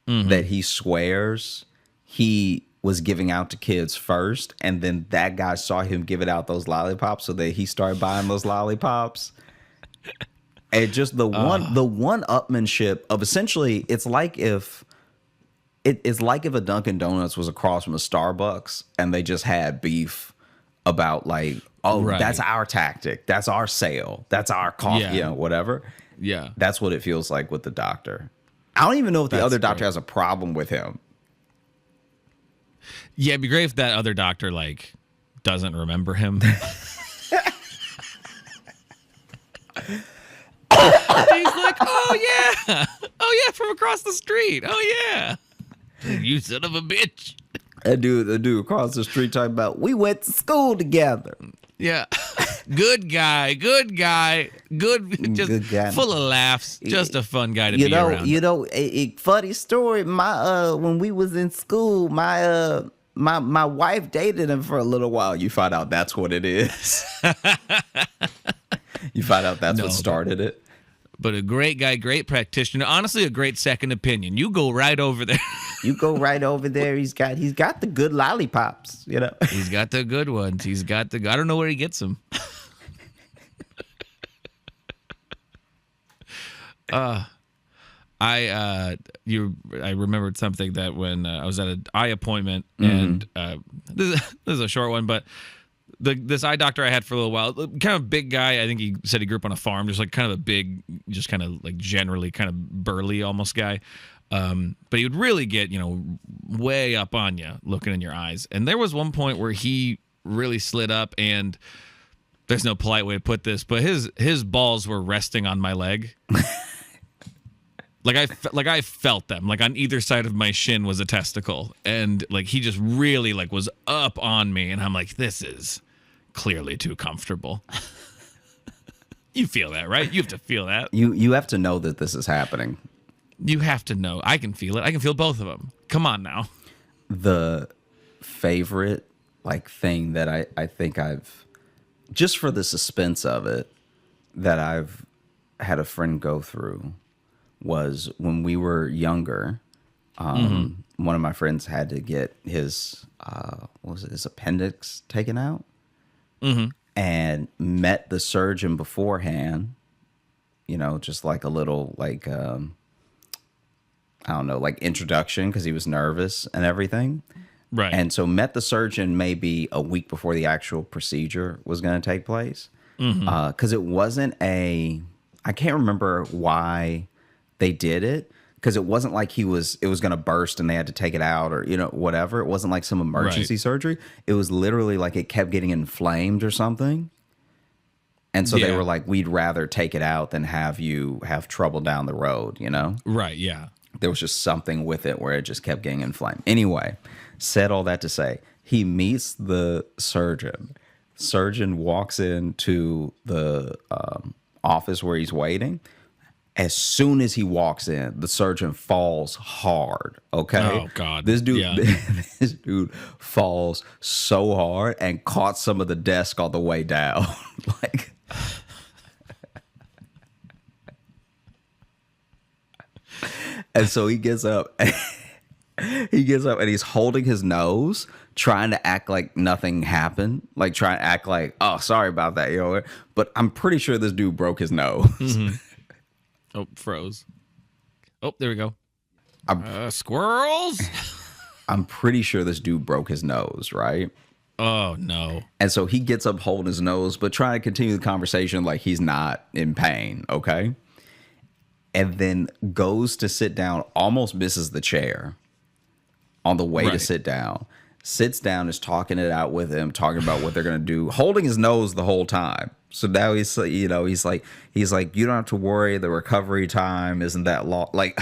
that he swears he was giving out to kids first, and then that guy saw him giving out those lollipops, so that he started buying those lollipops. And just the one-upmanship of, essentially, it's like if a Dunkin' Donuts was across from a Starbucks and they just had beef about, like, oh, Right. that's our tactic, that's our sale, that's our coffee, Yeah. whatever. Yeah. That's what it feels like with the doctor. I don't even know if the That's other doctor great. has a problem with him. Yeah, it'd be great if that other doctor like doesn't remember him. He's like, oh yeah, from across the street. Oh yeah, you son of a bitch. The dude across the street talking about, we went to school together. Yeah, good guy, good, just Good guy. full of laughs, just a fun guy to be around. A funny story. My when we was in school, my wife dated him for a little while. You find out that's what it is. You find out that's what started it. But a great guy, great practitioner. Honestly, a great second opinion. You go right over there. You go right over there. He's got the good lollipops. You know. He's got the good ones. I don't know where he gets them. I remembered something that when I was at an eye appointment, and this is a short one, but this eye doctor I had for a little while, kind of big guy. I think he said he grew up on a farm, just like kind of a big, just kind of like generally kind of burly almost guy. But he would really get, way up on you, looking in your eyes. And there was one point where he really slid up, and there's no polite way to put this, but his balls were resting on my leg. Like I felt them, like on either side of my shin was a testicle, and like he just really like was up on me, and I'm like, this is clearly too comfortable. You feel that, right? You have to feel that. You have to know that this is happening. You have to know. I can feel it. I can feel both of them. Come on now. The favorite thing that I think I've, just for the suspense of it, that I've had a friend go through was when we were younger. One of my friends had to get his his appendix taken out, and met the surgeon beforehand. Just like a little I don't know, introduction, because he was nervous and everything. Right. And so met the surgeon maybe a week before the actual procedure was going to take place. Because it wasn't I can't remember why they did it, because it wasn't like it was going to burst and they had to take it out, or, whatever. It wasn't like some emergency surgery. It was literally like it kept getting inflamed or something. And so they were like, we'd rather take it out than have you have trouble down the road, Right, yeah. There was just something with it where it just kept getting inflamed. Anyway, said all that to say, he meets the surgeon. Surgeon walks into the office where he's waiting. As soon as he walks in, the surgeon falls hard. Okay. Oh God. This dude falls so hard and caught some of the desk on the way down. And so he gets up. And he's holding his nose, trying to act like nothing happened, trying to act like, oh, sorry about that, But I'm pretty sure this dude broke his nose. Oh, froze. Oh, there we go. Squirrels. I'm pretty sure this dude broke his nose, right? Oh no. And so he gets up holding his nose, but trying to continue the conversation like he's not in pain, okay? and then goes to sit down, almost misses the chair on the way to sit down. Sits down, is talking it out with him, talking about what they're gonna do, holding his nose the whole time. So now he's like, you don't have to worry. The recovery time isn't that long. Like,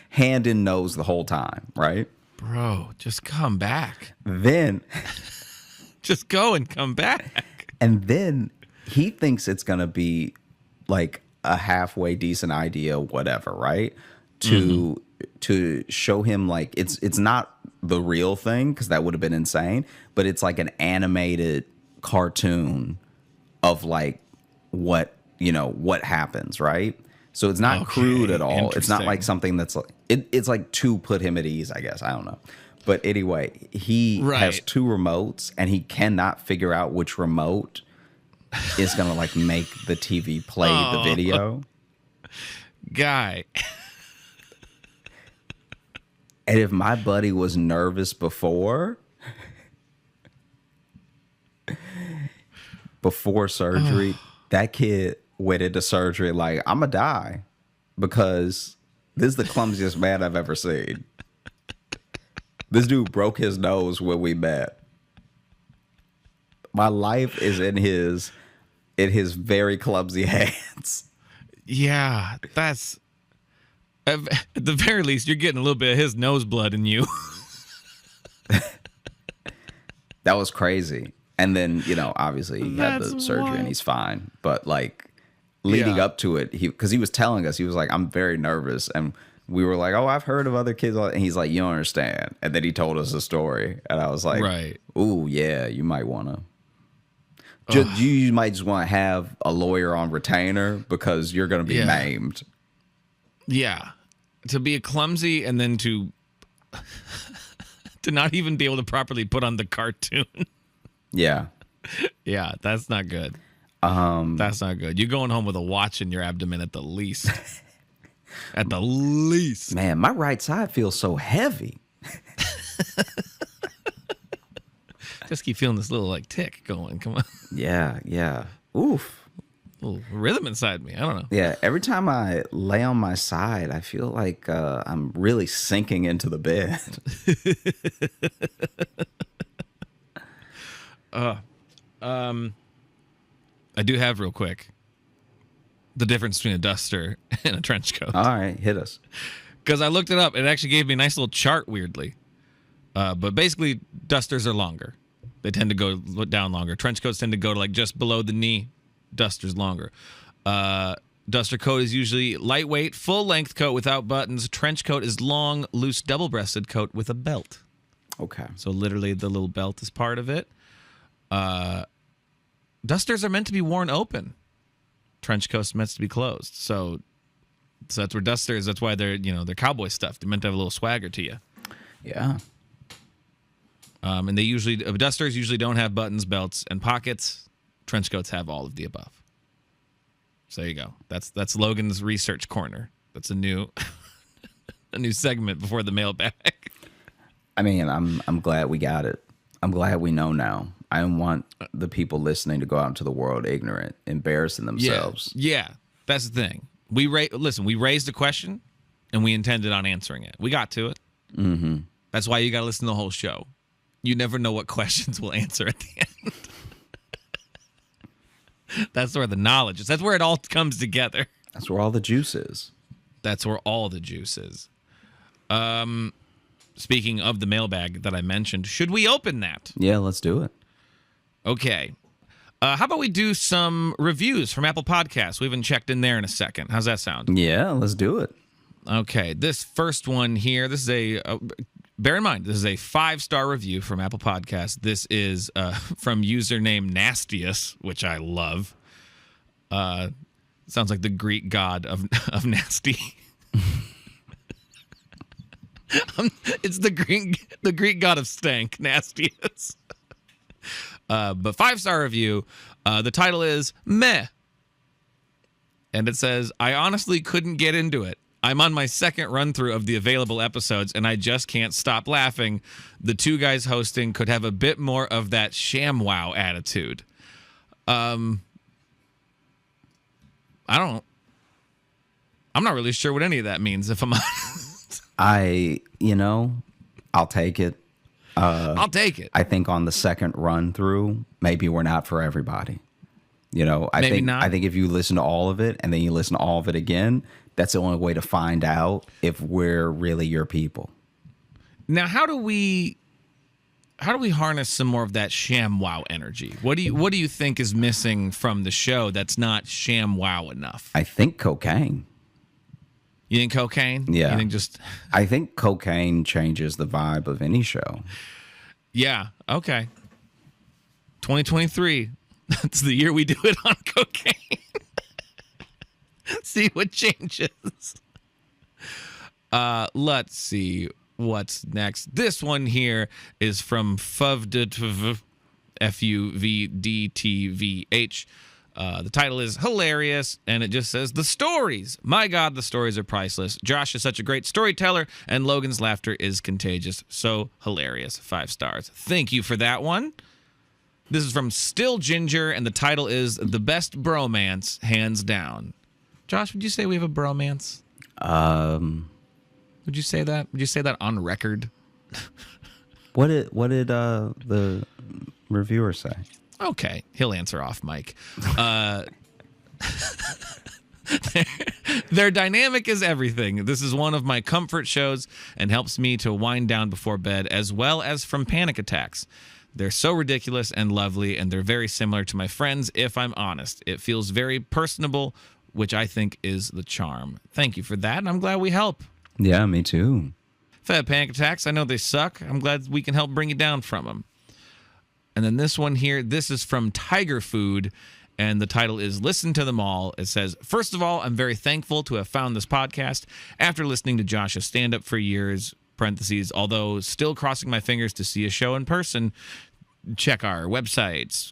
hand in nose the whole time, right? Bro, just come back. Then, just go and come back. And then he thinks it's gonna be like a halfway decent idea, whatever, right? To show him like it's not the real thing, because that would have been insane, but it's like an animated cartoon of like what happens, right? So it's not crude at all. It's not like something that's like it's like to put him at ease, I guess. I don't know. But anyway, he has 2 remotes and he cannot figure out which remote is gonna like make the TV play the video. Guy. And if my buddy was nervous before surgery, that kid went into surgery like, I'm gonna die because this is the clumsiest man I've ever seen. This dude broke his nose when we met. My life is in his very clumsy hands. Yeah, that's... At the very least, you're getting a little bit of his nose blood in you. That was crazy. And then, obviously he had the surgery and he's fine. But like leading up to it, because he was telling us, he was like, I'm very nervous. And we were like, oh, I've heard of other kids. And he's like, you don't understand. And then he told us a story. And I was like, ooh, yeah, you might want to. You might just want to have a lawyer on retainer because you're going to be maimed. Yeah, to be a clumsy and then to not even be able to properly put on the cartoon. Yeah, that's not good. That's not good. You're going home with a watch in your abdomen at the least. At the least. Man, my right side feels so heavy. Just keep feeling this little like tick going. Come on. Yeah. Oof. Little rhythm inside me. I don't know. Yeah, every time I lay on my side, I feel like I'm really sinking into the bed. I do have real quick the difference between a duster and a trench coat. All right, hit us. Because I looked it up. It actually gave me a nice little chart, weirdly. But basically, dusters are longer. They tend to go down longer. Trench coats tend to go to like just below the knee. Duster's longer. Duster coat is usually lightweight, full-length coat without buttons. Trench coat is long, loose, double-breasted coat with a belt. Okay. So literally the little belt is part of it. Dusters are meant to be worn open. Trench coats are meant to be closed. So that's where dusters, that's why they're cowboy stuff. They're meant to have a little swagger to you. Yeah. And dusters usually don't have buttons, belts, and pockets. Trench coats have all of the above. So there you go. That's Logan's research corner. That's a new segment before the mailbag. I mean, I'm glad we got it. I'm glad we know now. I don't want the people listening to go out into the world ignorant, embarrassing themselves. Yeah, that's the thing. We raised a question, and we intended on answering it. We got to it. Mm-hmm. That's why you got to listen to the whole show. You never know what questions we'll answer at the end. That's where the knowledge is. That's where it all comes together. That's where all the juice is. That's where all the juice is. Speaking of the mailbag that I mentioned, should we open that? Yeah, let's do it. Okay. How about we do some reviews from Apple Podcasts? We haven't checked in there in a second. How's that sound? Yeah, let's do it. Okay. This first one here, this is bear in mind, this is a 5-star review from Apple Podcasts. This is from username Nastius, which I love. Sounds like the Greek god of nasty. It's the Greek god of stank, Nastius. But 5-star review. The title is Meh. And it says, I honestly couldn't get into it. I'm on my second run-through of the available episodes, and I just can't stop laughing. The two guys hosting could have a bit more of that ShamWow attitude. I don't I'm not really sure what any of that means, if I'm honest. I'll take it. I'll take it. I think on the second run through, maybe we're not for everybody. Maybe not. I think if you listen to all of it and then you listen to all of it again, that's the only way to find out if we're really your people. Now, how do we harness some more of that ShamWow energy? What do you think is missing from the show that's not ShamWow enough? I think cocaine. You think cocaine? Yeah. You think just... I think cocaine changes the vibe of any show. Yeah. Okay. 2023. That's the year we do it on cocaine. See what changes. Let's see what's next. This one here is from Fuvdtvh. The title is hilarious, and it just says, the stories. My God, the stories are priceless. Josh is such a great storyteller, and Logan's laughter is contagious. So hilarious. 5 stars. Thank you for that one. This is from Still Ginger, and the title is The Best Bromance, Hands Down. Josh, would you say we have a bromance? Would you say that? Would you say that on record? What did the reviewer say? Okay, he'll answer off mic. Their dynamic is everything. This is one of my comfort shows and helps me to wind down before bed, as well as from panic attacks. They're so ridiculous and lovely, and they're very similar to my friends, if I'm honest. It feels very personable, which I think is the charm. Thank you for that, and I'm glad we help. Yeah, me too. If I have panic attacks, I know they suck. I'm glad we can help bring you down from them. And then this one here, this is from Tiger Food, and the title is Listen to Them All. It says, first of all, I'm very thankful to have found this podcast after listening to Josh's stand-up for years, parentheses, although still crossing my fingers to see a show in person. Check our websites.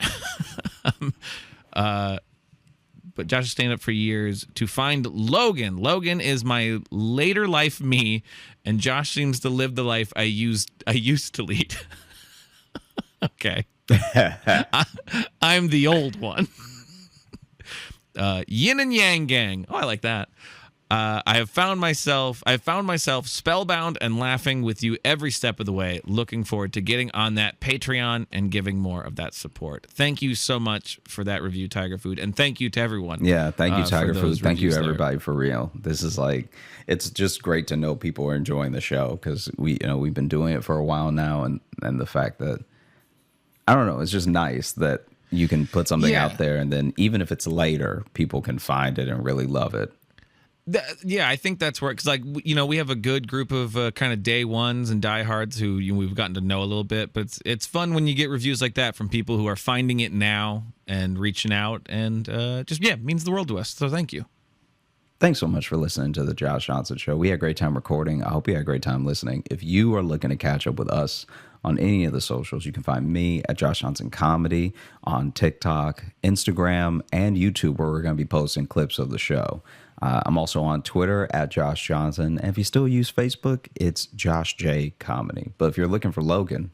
But Josh's stand-up for years to find Logan. Logan is my later life me, and Josh seems to live the life I used to lead. Okay. I'm the old one. Yin and Yang Gang. Oh, I like that. I found myself spellbound and laughing with you every step of the way. Looking forward to getting on that Patreon and giving more of that support. Thank you so much for that review, Tiger Food, and thank you to everyone. Yeah, thank you, Tiger Food. Thank you, there. everybody, for real. This is it's just great to know people are enjoying the show because we've been doing it for a while now, and the fact that I don't know, it's just nice that you can put something out there, and then even if it's later, people can find it and really love it. I think that's where, because we have a good group of kind of day ones and diehards who we've gotten to know a little bit, but it's fun when you get reviews like that from people who are finding it now and reaching out, and it means the world to us. So thank you. Thanks so much for listening to the Josh Johnson Show. We had a great time recording. I hope you had a great time listening. If you are looking to catch up with us on any of the socials, you can find me at Josh Johnson Comedy on TikTok, Instagram, and YouTube, where we're going to be posting clips of the show. I'm also on Twitter at Josh Johnson. And if you still use Facebook, it's Josh J Comedy. But if you're looking for Logan,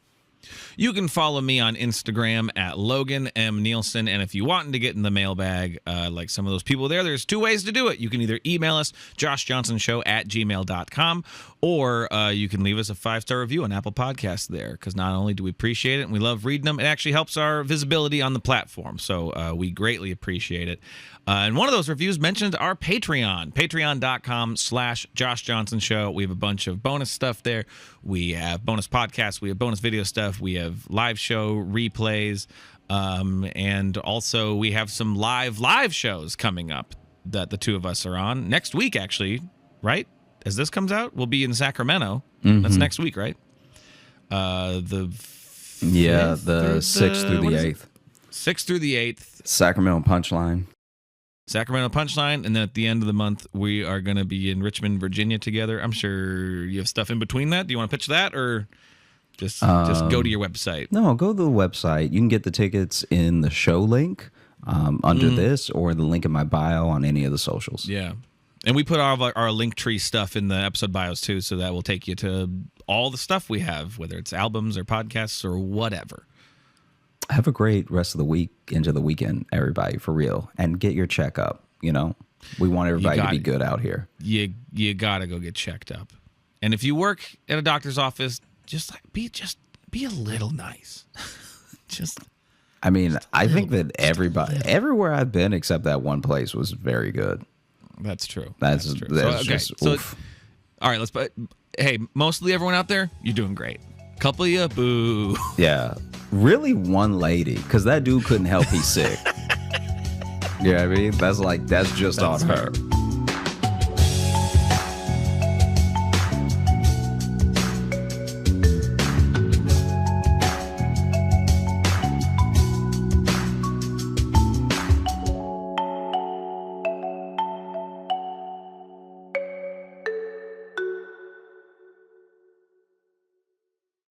you can follow me on Instagram at Logan M. Nielsen. And if you want to get in the mailbag, like some of those people there's 2 ways to do it. You can either email us, joshjohnsonshow@gmail.com, or you can leave us a 5-star review on Apple Podcasts there, because not only do we appreciate it and we love reading them, it actually helps our visibility on the platform. So we greatly appreciate it. And one of those reviews mentioned our Patreon, patreon.com/Josh Johnson Show. We have a bunch of bonus stuff there. We have bonus podcasts. We have bonus video stuff. We have live show replays. And also we have some live shows coming up that the two of us are on next week, actually, right? As this comes out, we'll be in Sacramento. Mm-hmm. That's next week, right? The 6th through the 8th. 6th through the 8th. Sacramento Punchline, and then at the end of the month, we are going to be in Richmond, Virginia together. I'm sure you have stuff in between that. Do you want to pitch that, or just go to your website? No, go to the website. You can get the tickets in the show link under this, or the link in my bio on any of the socials. Yeah. And we put all of our Linktree stuff in the episode bios too, so that will take you to all the stuff we have, whether it's albums or podcasts or whatever. Have a great rest of the week into the weekend, everybody, for real. And get your checkup, We want everybody to be good out here. You gotta go get checked up. And if you work at a doctor's office, just be a little nice. I mean, I think that everywhere I've been except that one place was very good. That's true. That's true. So, all right, hey, mostly everyone out there, you're doing great. Couple of you, boo. Yeah. Really one lady, because that dude couldn't help he's sick. You know what I mean? That's just on her.